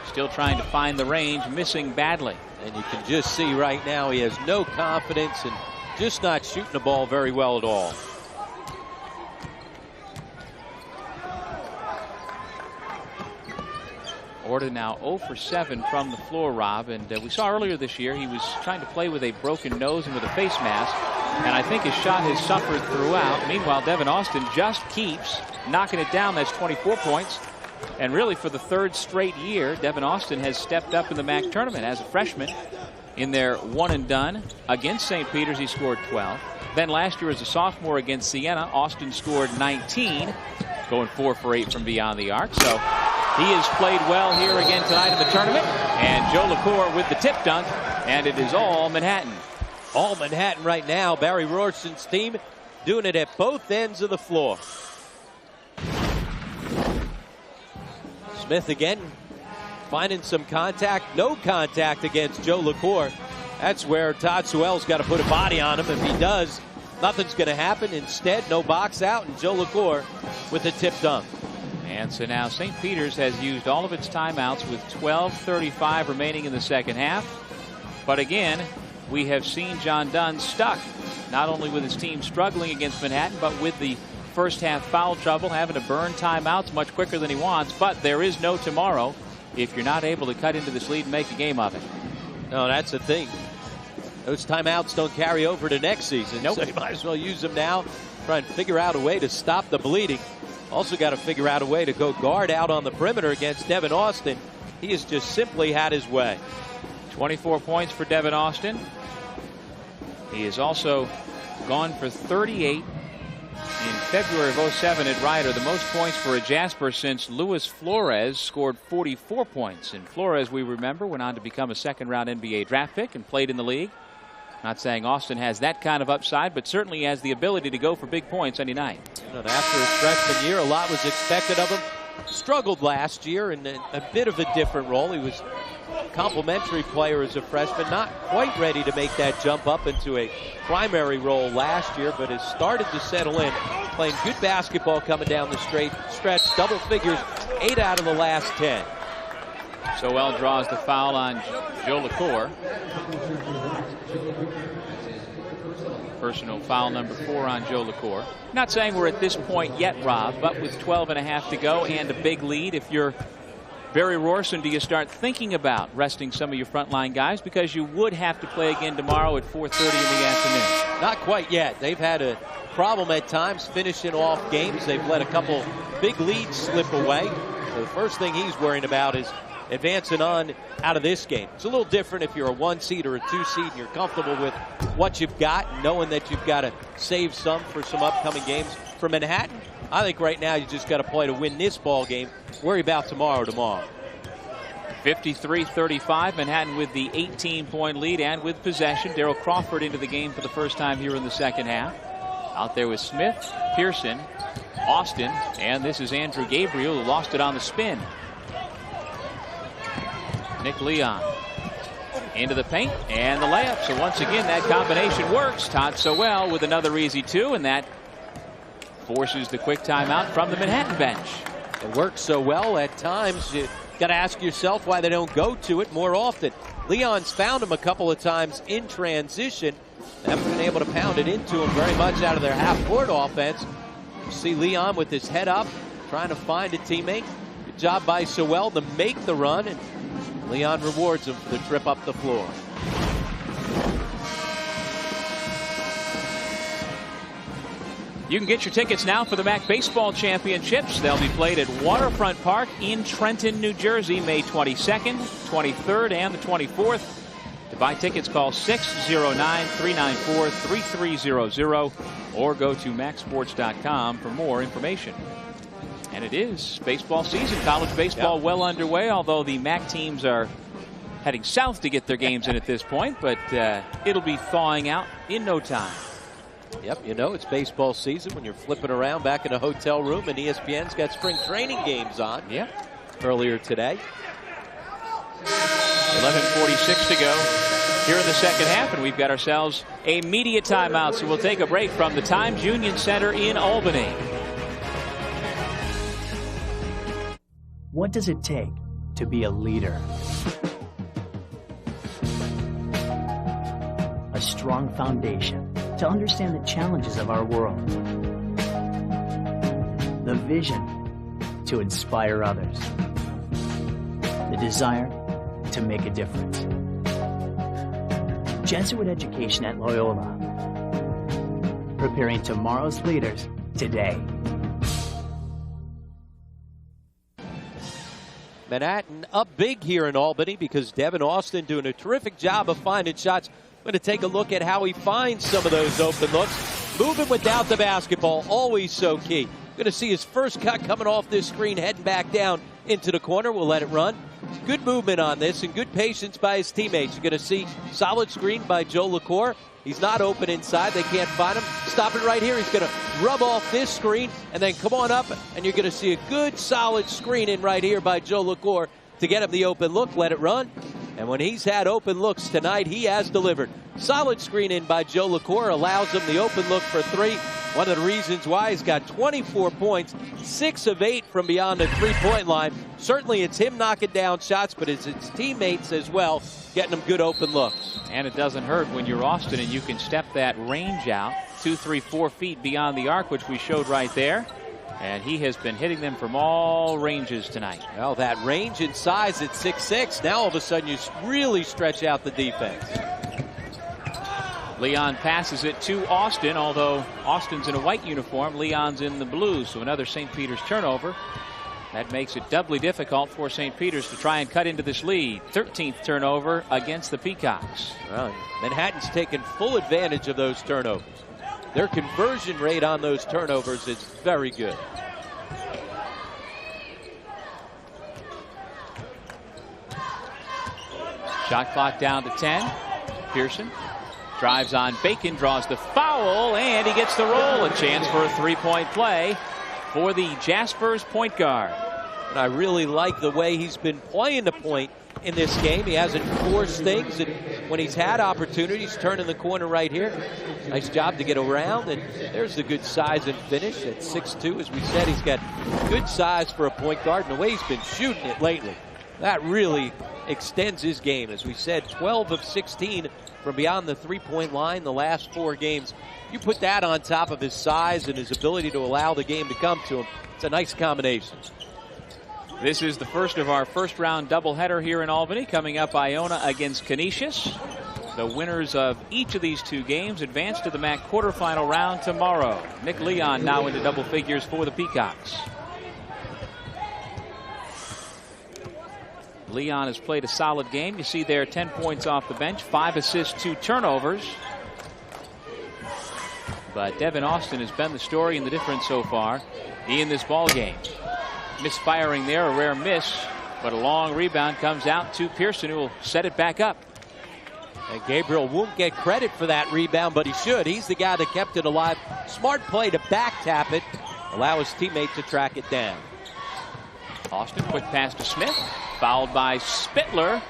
still trying to find the range, missing badly. And you can just see right now he has no confidence and just not shooting the ball very well at all. Orta now 0 for 7 from the floor, Rob. And we saw earlier this year he was trying to play with a broken nose and with a face mask. And I think his shot has suffered throughout. Meanwhile, Devin Austin just keeps knocking it down. That's 24 points. And really for the 3rd straight year, Devin Austin has stepped up in the MAAC tournament as a freshman. In their one and done against St. Peter's, he scored 12. Then last year as a sophomore against Siena, Austin scored 19, going 4 for 8 from beyond the arc. So he has played well here again tonight in the tournament. And Joe LaCour with the tip dunk, and it is all Manhattan. All Manhattan right now. Barry Rorson's team doing it at both ends of the floor. Smith again finding some contact. No contact against Joe LaCour. That's where Todd Sewell's got to put a body on him. If he does, nothing's going to happen. Instead, no box out, and Joe LaCour with a tip dunk. And so now St. Peter's has used all of its timeouts with 12:35 remaining in the second half. But again, we have seen John Dunn stuck, not only with his team struggling against Manhattan, but with the first half foul trouble, having to burn timeouts much quicker than he wants. But there is no tomorrow if you're not able to cut into this lead and make a game of it. No, that's the thing. Those timeouts don't carry over to next season. Nope. So you might as well use them now. Try and figure out a way to stop the bleeding. Also got to figure out a way to go guard out on the perimeter against Devin Austin. He has just simply had his way. 24 points for Devin Austin. He has also gone for 38 in February of 07 at Ryder, the most points for a Jasper since Luis Flores scored 44 points. And Flores, we remember, went on to become a second-round NBA draft pick and played in the league. Not saying Austin has that kind of upside, but certainly has the ability to go for big points any night. And after his freshman year, a lot was expected of him. Struggled last year in a bit of a different role. He was a complimentary player as a freshman, not quite ready to make that jump up into a primary role last year, but has started to settle in, playing good basketball coming down the stretch, double figures, 8 out of the last 10. Sewell draws the foul on Joe LaCour. Personal foul number 4 on Joe LaCour. Not saying we're at this point yet, Rob, but with 12.5 to go and a big lead, if you're Barry Rorson, do you start thinking about resting some of your frontline guys? Because you would have to play again tomorrow at 4:30 in the afternoon. Not quite yet. They've had a problem at times finishing off games. They've let a couple big leads slip away. So the first thing he's worrying about is advancing on out of this game. It's a little different if you're a 1 seed or a 2 seed and you're comfortable with what you've got, knowing that you've got to save some for some upcoming games. For Manhattan, I think right now you just got to play to win this ball game. Worry about tomorrow. 53-35, Manhattan with the 18-point lead and with possession. Darrell Crawford into the game for the first time here in the second half. Out there with Smith, Pearson, Austin, and this is Andrew Gabriel, who lost it on the spin. Nick Leon Into the paint and the layup. So once again, that combination works. Todd Sowell with another easy two, and that forces the quick timeout from the Manhattan bench. It works so well at times, you got to ask yourself why they don't go to it more often. Leon's found him a couple of times in transition. They haven't been able to pound it into him very much out of their half-court offense. You see Leon with his head up, trying to find a teammate. Good job by Sowell to make the run, and Leon rewards him for the trip up the floor. You can get your tickets now for the MAAC Baseball Championships. They'll be played at Waterfront Park in Trenton, New Jersey, May 22nd, 23rd, and the 24th. To buy tickets, call 609-394-3300 or go to MAACsports.com for more information. And it is baseball season, college baseball well underway, although the MAAC teams are heading south to get their games in at this point, but it'll be thawing out in no time. Yep, you know, it's baseball season when you're flipping around back in a hotel room and ESPN's got spring training games on. Yep. Earlier today. 11:46 to go here in the second half, and we've got ourselves a media timeout, so we'll take a break from the Times Union Center in Albany. What does it take to be a leader? A strong foundation to understand the challenges of our world. The vision to inspire others. The desire to make a difference. Jesuit education at Loyola. Preparing tomorrow's leaders today. Manhattan up big here in Albany because Devin Austin doing a terrific job of finding shots. Going to take a look at how he finds some of those open looks. Moving without the basketball, always so key. Going to see his first cut coming off this screen, heading back down into the corner. We'll let it run. Good movement on this and good patience by his teammates. You're going to see solid screen by Joe LaCour. He's not open inside. They can't find him. Stop it right here. He's going to rub off this screen and then come on up, and you're going to see a good solid screen in right here by Joe LaCour to get him the open look. Let it run. And when he's had open looks tonight, he has delivered. Solid screen in by Joe LaCour allows him the open look for three. One of the reasons why he's got 24 points, 6 of 8 from beyond the three-point line. Certainly it's him knocking down shots, but it's his teammates as well getting them good open looks. And it doesn't hurt when you're Austin and you can step that range out 2, 3, 4 feet beyond the arc, which we showed right there. And he has been hitting them from all ranges tonight. Well, that range and size at 6'6", now all of a sudden you really stretch out the defense. Leon passes it to Austin, although Austin's in a white uniform, Leon's in the blue, so another St. Peter's turnover. That makes it doubly difficult for St. Peter's to try and cut into this lead. 13th turnover against the Peacocks. Well, Manhattan's taken full advantage of those turnovers. Their conversion rate on those turnovers is very good. Shot clock down to 10. Pearson drives on Bacon, draws the foul, and he gets the roll. A chance for a three-point play for the Jaspers point guard. And I really like the way he's been playing the point in this game. He hasn't forced things, and when he's had opportunities, turning the corner right here. Nice job to get around, and there's the good size and finish at 6'2". As we said, he's got good size for a point guard, and the way he's been shooting it lately, that really extends his game. As we said, 12 of 16 from beyond the three-point line the last 4 games. You put that on top of his size and his ability to allow the game to come to him, it's a nice combination. This is the first of our first-round doubleheader here in Albany. Coming up, Iona against Canisius. The winners of each of these 2 games advance to the MAAC quarterfinal round tomorrow. Nick Leon now into double figures for the Peacocks. Leon has played a solid game. You see there 10 points off the bench, 5 assists, 2 turnovers. But Devin Austin has been the story and the difference so far in this ball game. Misfiring there, a rare miss, but a long rebound comes out to Pearson, who will set it back up. And Gabriel won't get credit for that rebound, but he should. He's the guy that kept it alive. Smart play to back tap it, allow his teammate to track it down. Austin, quick pass to Smith, fouled by Spittler.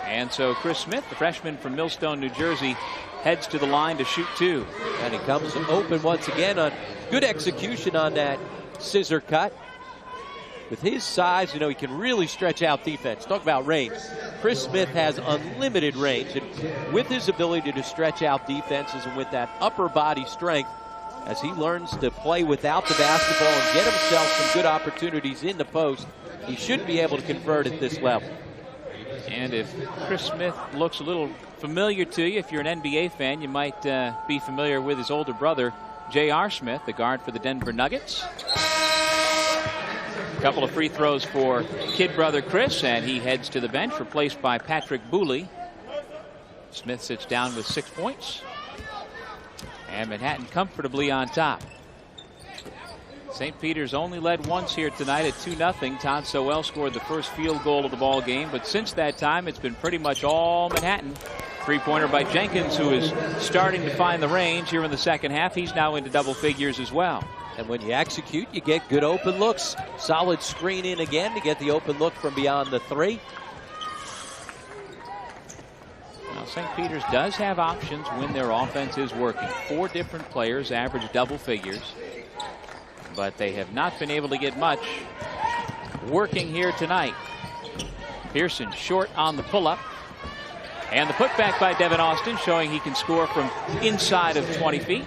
And so Chris Smith, the freshman from Millstone, New Jersey, heads to the line to shoot 2. And he comes open once again on good execution on that scissor cut. With his size, you know, he can really stretch out defense. Talk about range. Chris Smith has unlimited range. And with his ability to stretch out defenses and with that upper body strength, as he learns to play without the basketball and get himself some good opportunities in the post, he should be able to convert at this level. And if Chris Smith looks a little familiar to you, if you're an NBA fan, you might be familiar with his older brother, J.R. Smith, the guard for the Denver Nuggets. A couple of free throws for kid brother Chris, and he heads to the bench, replaced by Patrick Booley. Smith sits down with 6 points. And Manhattan comfortably on top. St. Peter's only led once here tonight at 2-0. Todd Sowell scored the first field goal of the ball game, but since that time it's been pretty much all Manhattan. Three-pointer by Jenkins, who is starting to find the range here in the second half. He's now into double figures as well. And when you execute, you get good open looks. Solid screen in again to get the open look from beyond the 3. Now, St. Peter's does have options when their offense is working. 4 different players average double figures, but they have not been able to get much working here tonight. Pearson short on the pull-up. And the putback by Devin Austin, showing he can score from inside of 20 feet.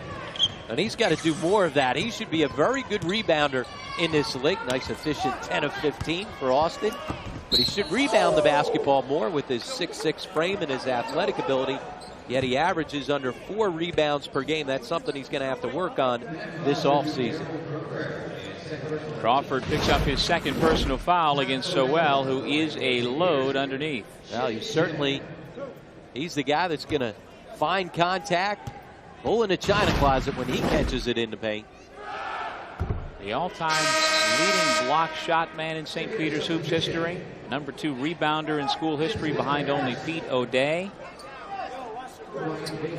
And he's got to do more of that. He should be a very good rebounder in this league. Nice efficient 10 of 15 for Austin. But he should rebound the basketball more with his 6'6" frame and his athletic ability. Yet he averages under 4 rebounds per game. That's something he's going to have to work on this offseason. Crawford picks up his second personal foul against Sowell, who is a load underneath. Well, he's the guy that's going to find contact, pull in a china closet when he catches it in the paint. The all-time leading block shot man in St. Peter's hoops history. Number 2 rebounder in school history behind only Pete O'Day.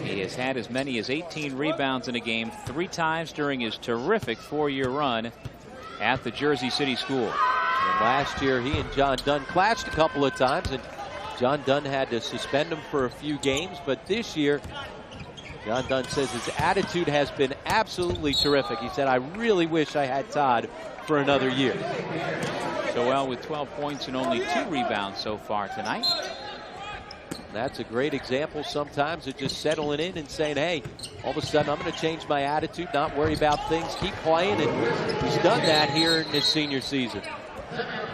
He has had as many as 18 rebounds in a game 3 times during his terrific 4-year run at the Jersey City School. And last year he and John Dunn clashed a couple of times, and John Dunn had to suspend him for a few games. But this year, John Dunn says his attitude has been absolutely terrific. He said, I really wish I had Todd for another year. Sowell with 12 points and only 2 rebounds so far tonight. That's a great example sometimes of just settling in and saying, hey, all of a sudden I'm going to change my attitude, not worry about things, keep playing. And he's done that here in his senior season.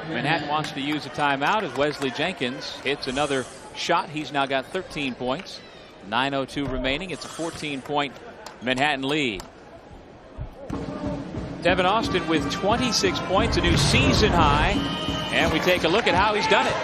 Manhattan wants to use a timeout as Wesley Jenkins hits another shot. He's now got 13 points. 9:02 remaining. It's a 14-point Manhattan lead. Devin Austin with 26 points, a new season high. And we take a look at how he's done it.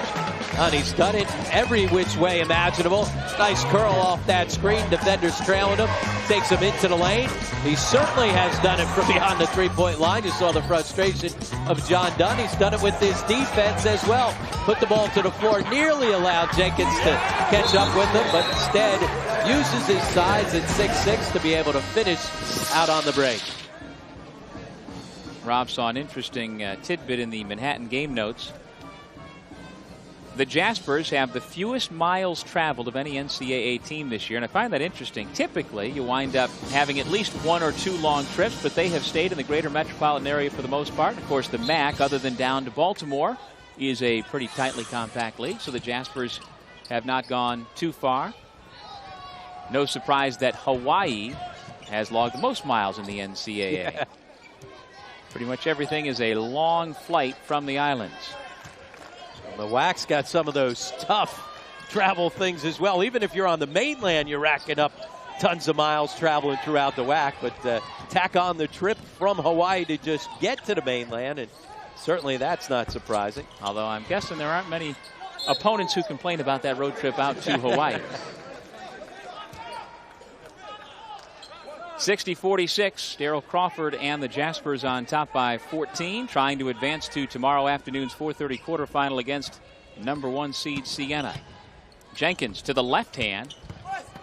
And he's done it every which way imaginable. Nice curl off that screen. Defenders trailing him. Takes him into the lane. He certainly has done it from beyond the 3-point line. You saw the frustration of John Dunn. He's done it with his defense as well. Put the ball to the floor. Nearly allowed Jenkins to catch up with him, but instead uses his size at 6'6" to be able to finish out on the break. Rob saw an interesting tidbit in the Manhattan game notes. The Jaspers have the fewest miles traveled of any NCAA team this year, and I find that interesting. Typically, you wind up having at least 1 or 2 long trips, but they have stayed in the greater metropolitan area for the most part. And of course, the MAAC, other than down to Baltimore, is a pretty tightly compact league, so the Jaspers have not gone too far. No surprise that Hawaii has logged the most miles in the NCAA. Yeah. Pretty much everything is a long flight from the islands. The WAC's got some of those tough travel things as well. Even if you're on the mainland, you're racking up tons of miles traveling throughout the WAC. But tack on the trip from Hawaii to just get to the mainland, and certainly that's not surprising. Although I'm guessing there aren't many opponents who complain about that road trip out to Hawaii. 60-46, Darrell Crawford and the Jaspers on top by 14, trying to advance to tomorrow afternoon's 4:30 quarterfinal against number 1 seed Siena. Jenkins to the left hand.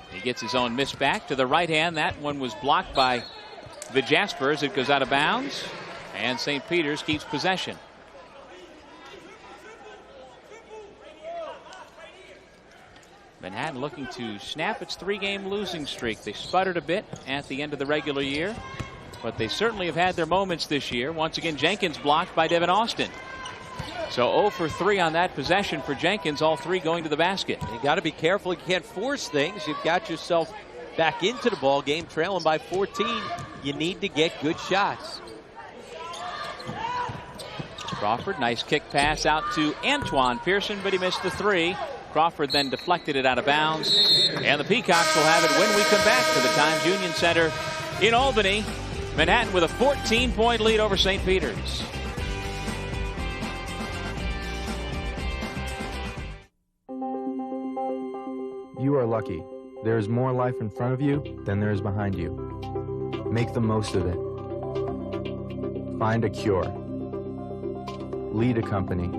He gets his own miss back to the right hand. That one was blocked by the Jaspers. It goes out of bounds, and St. Peter's keeps possession. Manhattan looking to snap its 3-game losing streak. They sputtered a bit at the end of the regular year, but they certainly have had their moments this year. Once again, Jenkins blocked by Devin Austin. So 0 for 3 on that possession for Jenkins, all 3 going to the basket. You got to be careful. You can't force things. You've got yourself back into the ball game, trailing by 14. You need to get good shots. Crawford, nice kick pass out to Antoine Pearson, but he missed the 3. Crawford then deflected it out of bounds. And the Peacocks will have it when we come back to the Times Union Center in Albany. Manhattan with a 14-point lead over St. Peter's. You are lucky. There is more life in front of you than there is behind you. Make the most of it. Find a cure. Lead a company.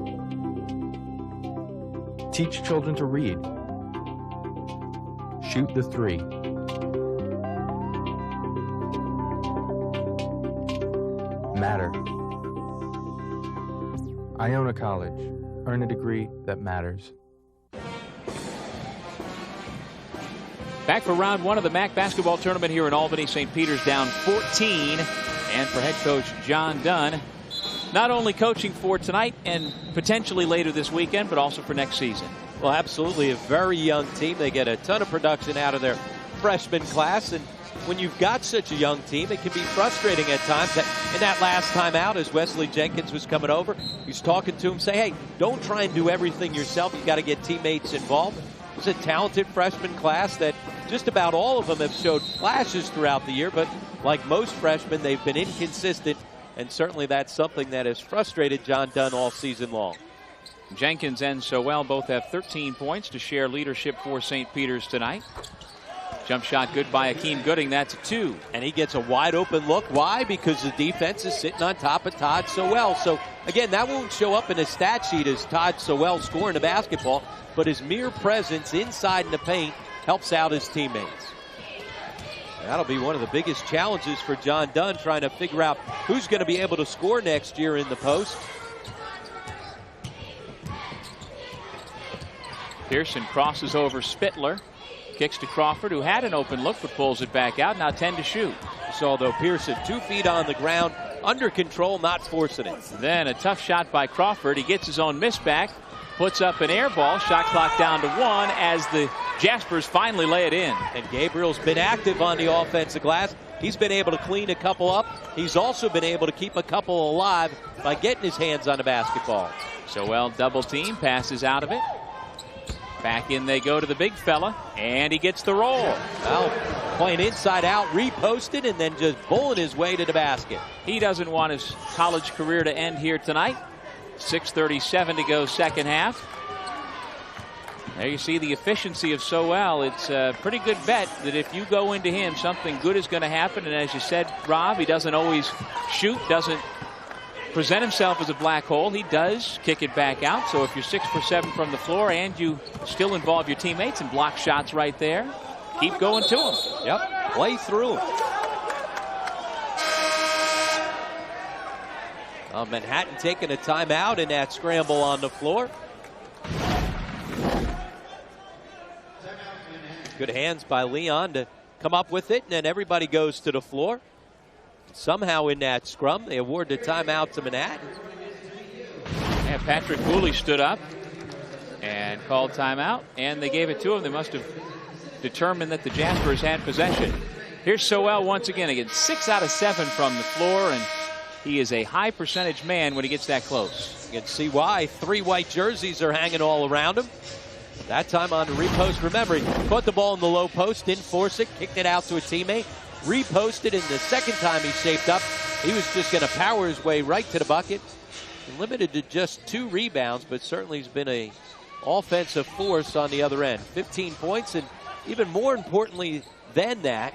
Teach children to read. Shoot the 3. Matter. Iona College. Earn a degree that matters. Back for round 1 of the MAAC basketball tournament here in Albany. St. Peter's down 14. And for head coach John Dunn, not only coaching for tonight and potentially later this weekend, but also for next season. Well, absolutely. A very young team. They get a ton of production out of their freshman class. And when you've got such a young team, it can be frustrating at times. In that last time out, as Wesley Jenkins was coming over, he was talking to him, say, hey, don't try and do everything yourself. You've got to get teammates involved. It's a talented freshman class that just about all of them have showed flashes throughout the year, but like most freshmen, they've been inconsistent, and certainly that's something that has frustrated John Dunn all season long. Jenkins and Sowell both have 13 points to share leadership for St. Peter's tonight. Jump shot good by Akeem Gooding. That's a 2. And he gets a wide open look. Why? Because the defense is sitting on top of Todd Sowell. So, again, that won't show up in his stat sheet as Todd Sowell scoring the basketball, but his mere presence inside in the paint helps out his teammates. That'll be one of the biggest challenges for John Dunn, trying to figure out who's going to be able to score next year in the post. Pearson crosses over Spittler. Kicks to Crawford, who had an open look but pulls it back out. Now 10 to shoot. So though Pearson 2 feet on the ground, under control, not forcing it. Then a tough shot by Crawford. He gets his own miss back, puts up an air ball. Shot clock down to 1 as the Jaspers finally lay it in. And Gabriel's been active on the offensive glass. He's been able to clean a couple up. He's also been able to keep a couple alive by getting his hands on the basketball. Sowell double team, passes out of it. Back in they go to the big fella, and he gets the roll. Well, playing inside out, reposted, and then just bowling his way to the basket. He doesn't want his college career to end here tonight. 6:37 to go, second half. There you see the efficiency of Sowell. It's a pretty good bet that if you go into him, something good is going to happen. And as you said, Rob, he doesn't always shoot, doesn't present himself as a black hole. He does kick it back out. So if you're 6 for 7 from the floor and you still involve your teammates and block shots right there, keep going to him. Yep, play through him. Manhattan taking a timeout in that scramble on the floor. Good hands by Leon to come up with it, and then everybody goes to the floor. Somehow in that scrum, they award the timeout to Manhattan. And Patrick Cooley stood up and called timeout, and they gave it to him. They must have determined that the Jaspers had possession. Here's Sowell once again. Again, 6 out of 7 from the floor, and he is a high percentage man when he gets that close. You can see why. 3 white jerseys are hanging all around him. That time on the repost. Remember, he put the ball in the low post, didn't force it, kicked it out to a teammate. Reposted, and the second time he shaped up, he was just going to power his way right to the bucket. Limited to just 2 rebounds, but certainly he's been a offensive force on the other end. 15 points, and even more importantly than that,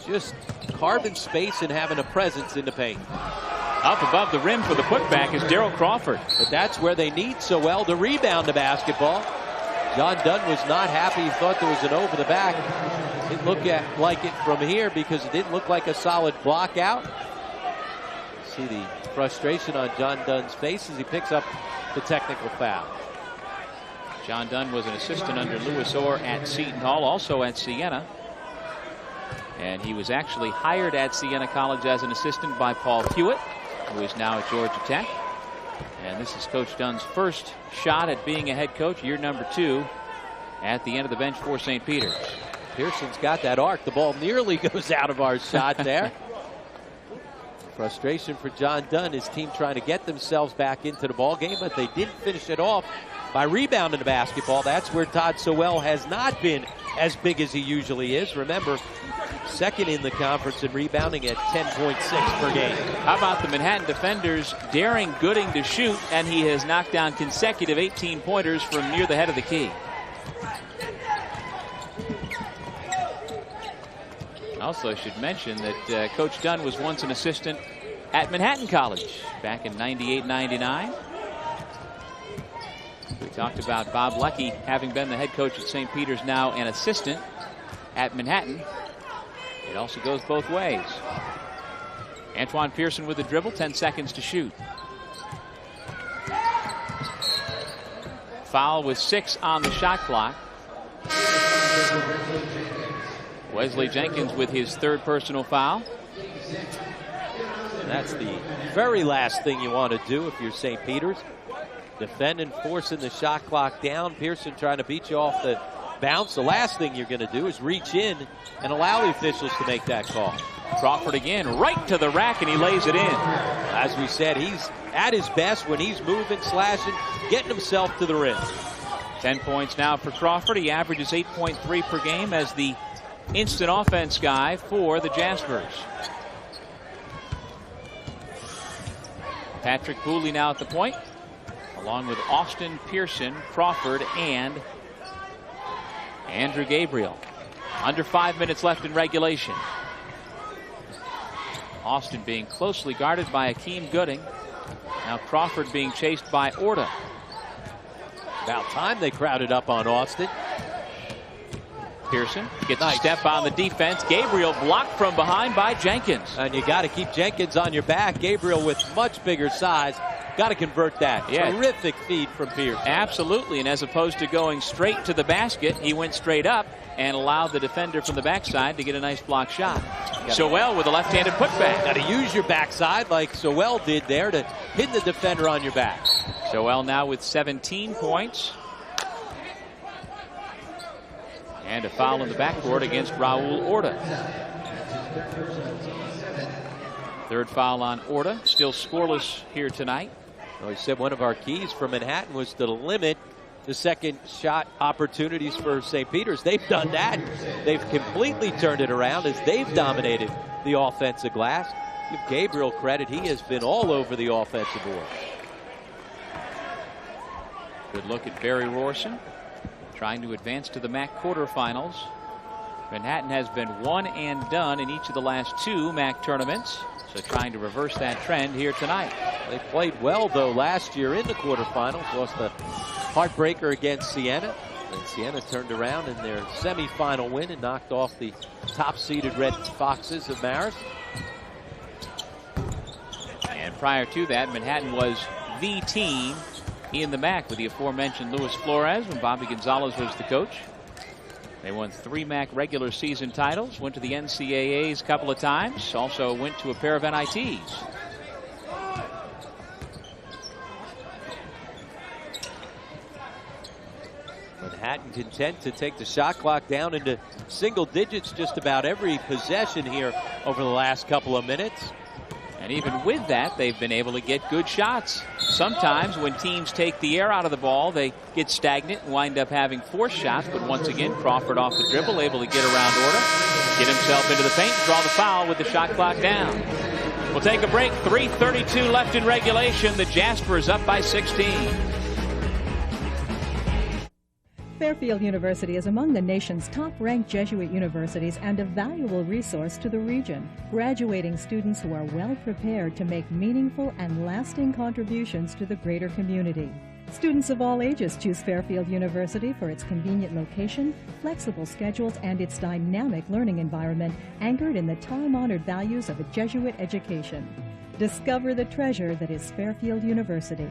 just carving space and having a presence in the paint. Up above the rim for the putback is Daryl Crawford. But that's where they need Sowell to rebound the basketball. John Dunn was not happy. He thought there was an over the back. Didn't look like it from here because it didn't look like a solid block out. See the frustration on John Dunn's face as he picks up the technical foul. John Dunn was an assistant under Lewis Orr at Seton Hall, also at Siena. And he was actually hired at Siena College as an assistant by Paul Hewitt, who is now at Georgia Tech. And this is Coach Dunn's first shot at being a head coach, year number 2 at the end of the bench for St. Peter's. Pearson's got that arc. The ball nearly goes out of our shot there. Frustration for John Dunn, his team trying to get themselves back into the ball game, but they didn't finish it off by rebounding the basketball. That's where Todd Sowell has not been as big as he usually is. Remember, second in the conference in rebounding at 10.6 per game. How about the Manhattan defenders daring Gooding to shoot, and he has knocked down consecutive 18-pointers from near the head of the key. Also, I should mention that Coach Dunn was once an assistant at Manhattan College back in 98-99. We talked about Bob Leckie having been the head coach at St. Peter's, now an assistant at Manhattan. It also goes both ways. Antoine Pearson with the dribble, 10 seconds to shoot. Foul with 6 on the shot clock. Wesley Jenkins with his 3rd personal foul. And that's the very last thing you want to do if you're St. Peter's. Defend and forcing the shot clock down. Pearson trying to beat you off the bounce. The last thing you're going to do is reach in and allow the officials to make that call. Crawford again, right to the rack, and he lays it in. As we said, he's at his best when he's moving, slashing, getting himself to the rim. 10 points now for Crawford. He averages 8.3 per game as the instant offense guy for the Jaspers. Patrick Booley now at the point, along with Austin, Pearson, Crawford, and Andrew Gabriel. Under 5 minutes left in regulation. Austin being closely guarded by Akeem Gooding. Now Crawford being chased by Orta. About time they crowded up on Austin. Pearson gets a step on the defense. Gabriel blocked from behind by Jenkins. And you got to keep Jenkins on your back. Gabriel with much bigger size. Got to convert that. Yeah. Terrific feed from Pearson. Absolutely. And as opposed to going straight to the basket, he went straight up and allowed the defender from the backside to get a nice block shot. Sowell with a left-handed putback. Got to use your backside like Sowell did there to hit the defender on your back. Sowell now with 17 points. And a foul in the backcourt against Raul Orta. 3rd foul on Orta. Still scoreless here tonight. Well, he said one of our keys for Manhattan was to limit the second shot opportunities for St. Peter's. They've done that. They've completely turned it around as they've dominated the offensive glass. Give Gabriel credit. He has been all over the offensive board. Good look at Barry Rorson, trying to advance to the MAAC quarterfinals. Manhattan has been one and done in each of the last 2 MAAC tournaments, so trying to reverse that trend here tonight. They played well, though, last year in the quarterfinals. Lost a heartbreaker against Siena. And Siena turned around in their semifinal win and knocked off the top-seeded Red Foxes of Marist. And prior to that, Manhattan was the team in the MAAC with the aforementioned Luis Flores when Bobby Gonzalez was the coach. They won 3 MAAC regular season titles, went to the NCAAs a couple of times, also went to a pair of NITs. Manhattan content to take the shot clock down into single digits just about every possession here over the last couple of minutes. And even with that, they've been able to get good shots. Sometimes when teams take the air out of the ball, they get stagnant and wind up having forced shots. But once again, Crawford off the dribble, able to get around Orta, get himself into the paint, draw the foul with the shot clock down. We'll take a break. 3:32 left in regulation. The Jaspers up by 16. Fairfield University is among the nation's top-ranked Jesuit universities and a valuable resource to the region, graduating students who are well prepared to make meaningful and lasting contributions to the greater community. Students of all ages choose Fairfield University for its convenient location, flexible schedules, and its dynamic learning environment anchored in the time-honored values of a Jesuit education. Discover the treasure that is Fairfield University.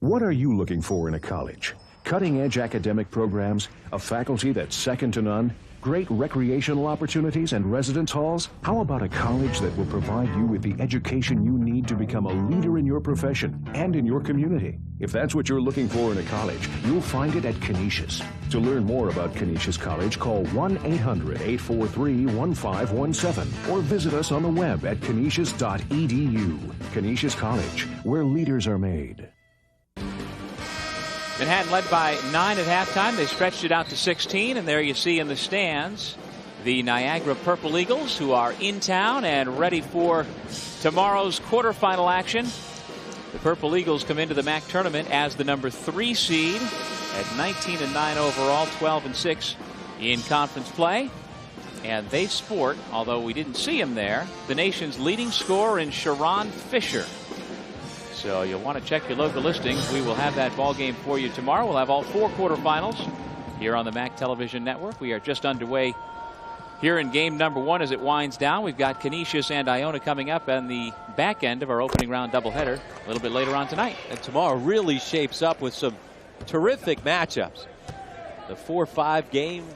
What are you looking for in a college? Cutting-edge academic programs, a faculty that's second to none, great recreational opportunities and residence halls? How about a college that will provide you with the education you need to become a leader in your profession and in your community? If that's what you're looking for in a college, you'll find it at Canisius. To learn more about Canisius College, call 1-800-843-1517 or visit us on the web at canisius.edu. Canisius College, where leaders are made. Manhattan led by 9 at halftime. They stretched it out to 16, and there you see in the stands the Niagara Purple Eagles, who are in town and ready for tomorrow's quarterfinal action. The Purple Eagles come into the MAAC tournament as the number 3 seed at 19-9 overall, 12-6 in conference play. And they sport, although we didn't see him there, the nation's leading scorer in Sharon Fisher. So you'll want to check your local listings. We will have that ball game for you tomorrow. We'll have all 4 quarterfinals here on the MAAC Television Network. We are just underway here in game number 1 as it winds down. We've got Canisius and Iona coming up on the back end of our opening round doubleheader a little bit later on tonight. And tomorrow really shapes up with some terrific matchups. The 4-5 game,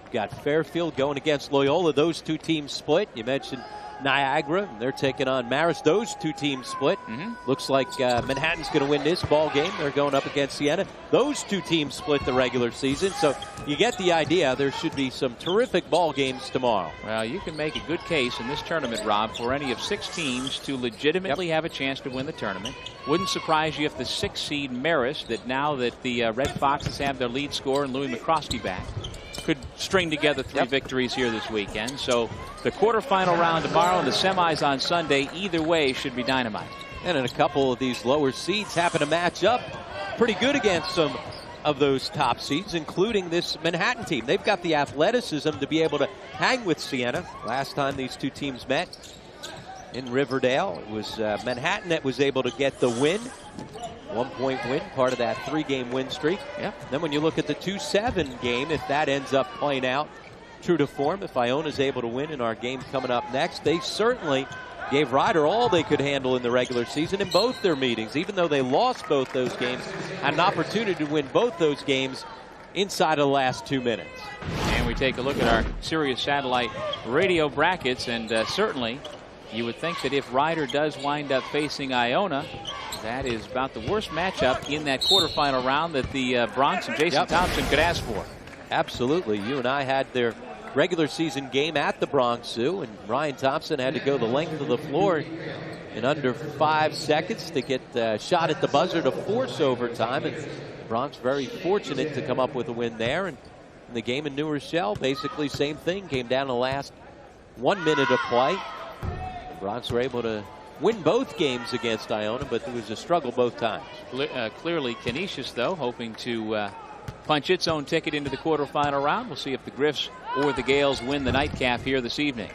you've got Fairfield going against Loyola. Those 2 teams split. You mentioned Niagara, they're taking on Marist. Those 2 teams split. Looks like Manhattan's going to win this ball game. They're going up against Siena. Those 2 teams split the regular season. So you get the idea. There should be some terrific ball games tomorrow. Well, you can make a good case in this tournament, Rob, for any of 6 teams to legitimately have a chance to win the tournament. Wouldn't surprise you if the 6th seed Marist, that now that the Red Foxes have their lead scorer and Louis McCroskey back, could string together 3 victories here this weekend. So the quarterfinal round tomorrow and the semis on Sunday, either way, should be dynamite. And in a couple of these lower seeds happen to match up pretty good against some of those top seeds, including this Manhattan team. They've got the athleticism to be able to hang with Siena. Last time these 2 teams met in Riverdale, it was Manhattan that was able to get the win. 1-point win, part of that 3-game win streak. Then when you look at the 2-7 game, if that ends up playing out true to form, if Iona's able to win in our game coming up next, they certainly gave Ryder all they could handle in the regular season in both their meetings. Even though they lost both those games, had an opportunity to win both those games inside of the last 2 minutes. And we take a look at our Sirius satellite radio brackets, and certainly you would think that if Ryder does wind up facing Iona, that is about the worst matchup in that quarterfinal round that the Bronx and Jason Thompson could ask for. Absolutely. You and I had their regular season game at the Bronx Zoo, and Ryan Thompson had to go the length of the floor in under 5 seconds to get a shot at the buzzer to force overtime. And Bronx very fortunate to come up with a win there. And in the game in New Rochelle, basically same thing. Came down to the last 1 minute of play. The Bronx were able to win both games against Iona, but there was a struggle both times. Clearly Canisius, though, hoping to punch its own ticket into the quarterfinal round. We'll see if the Griffs or the Gales win the nightcap here this evening.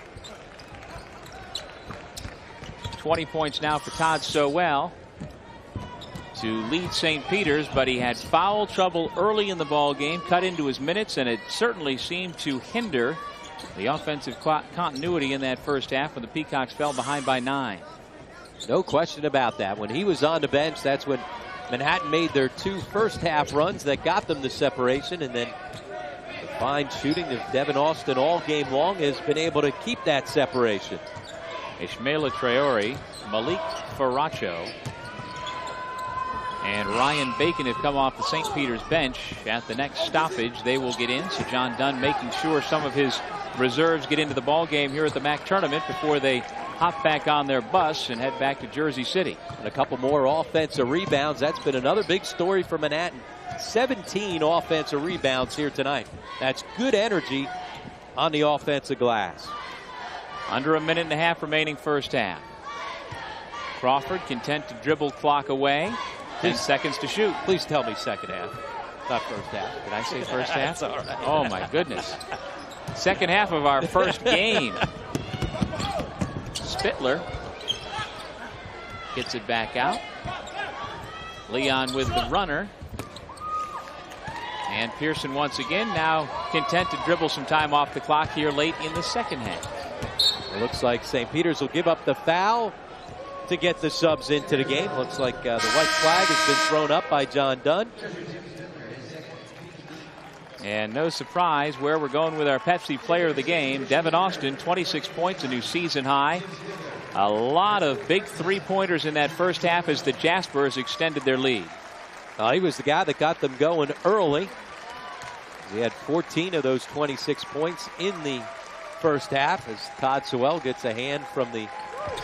20 points now for Todd Sowell to lead St. Peter's, but he had foul trouble early in the ball game, cut into his minutes, and it certainly seemed to hinder the offensive continuity in that first half when the Peacocks fell behind by 9. No question about that. When he was on the bench, that's when Manhattan made their 2 first-half runs that got them the separation, and then the fine shooting of Devin Austin all game long has been able to keep that separation. Ishmaela Traore, Malik Faracho, and Ryan Bacon have come off the St. Peter's bench. At the next stoppage, they will get in. So John Dunn making sure some of his reserves get into the ball game here at the MAAC tournament before they hop back on their bus and head back to Jersey City. And a couple more offensive rebounds. That's been another big story for Manhattan. 17 offensive rebounds here tonight. That's good energy on the offensive glass. Under 1.5 minutes remaining first half. Crawford content to dribble clock away. 10 seconds to shoot. Please tell me second half, not first half. Did I say first half? That's all right. Oh my goodness. Second half of our first game. Spittler gets it back out. Leon with the runner. And Pearson once again now content to dribble some time off the clock here late in the second half. It looks like St. Peter's will give up the foul. to get the subs into the game. Looks like the white flag has been thrown up by John Dunn. And no surprise where we're going with our Pepsi player of the game. Devin Austin, 26 points, a new season high. A lot of big three-pointers in that first half as the Jaspers extended their lead. He was the guy that got them going early. He had 14 of those 26 points in the first half as Todd Sewell gets a hand from the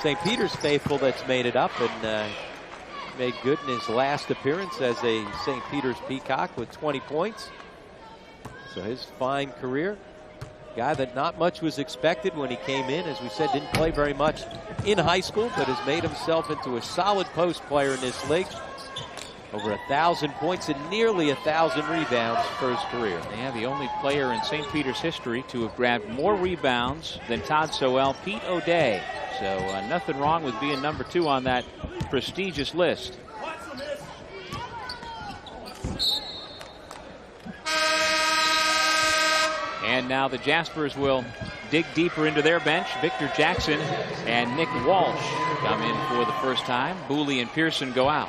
St. Peter's faithful that's made it up and made good in his last appearance as a St. Peter's Peacock with 20 points. So his fine career. Guy that not much was expected when he came in. As we said, didn't play very much in high school, but has made himself into a solid post player in this league. Over 1,000 points and nearly 1,000 rebounds for his career. Yeah, the only player in St. Peter's history to have grabbed more rebounds than Todd Sewell, Pete O'Day. So nothing wrong with being number 2 on that prestigious list. And now the Jaspers will dig deeper into their bench. Victor Jackson and Nick Walsh come in for the first time. Booley and Pearson go out.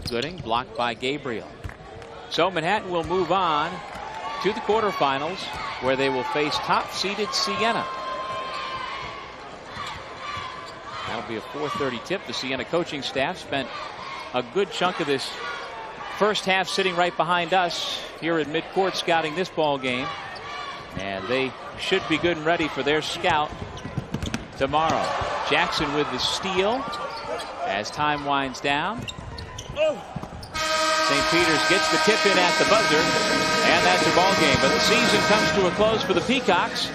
Gooding blocked by Gabriel. So Manhattan will move on to the quarterfinals where they will face top-seeded Siena. That'll be a 4:30 tip. The Siena coaching staff spent a good chunk of this first half sitting right behind us here at midcourt scouting this ball game. And they should be good and ready for their scout tomorrow. Jackson with the steal as time winds down. St. Peter's gets the tip in at the buzzer, and that's a ball game. But the season comes to a close for the Peacocks.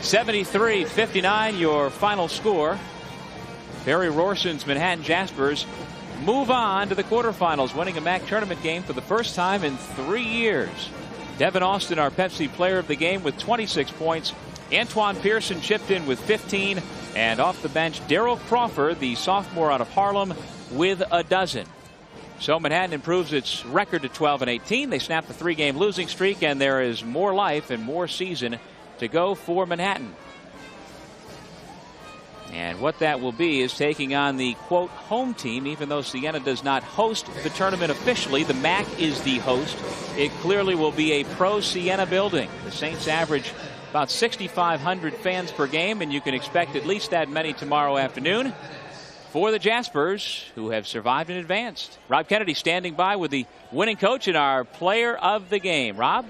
73-59 your final score. Barry Rorson's Manhattan Jaspers move on to the quarterfinals, winning a MAAC tournament game for the first time in 3 years. Devin Austin, our Pepsi player of the game, with 26 points. Antoine Pearson chipped in with 15. And off the bench, Darrell Crawford, the sophomore out of Harlem, with a dozen. So Manhattan improves its record to 12-18. They snap the 3-game losing streak, and there is more life and more season to go for Manhattan. And what that will be is taking on the, quote, home team. Even though Siena does not host the tournament officially, the MAAC is the host. It clearly will be a pro-Siena building. The Saints average about 6,500 fans per game, and you can expect at least that many tomorrow afternoon for the Jaspers, who have survived and advanced. Rob Kennedy standing by with the winning coach and our player of the game. Rob?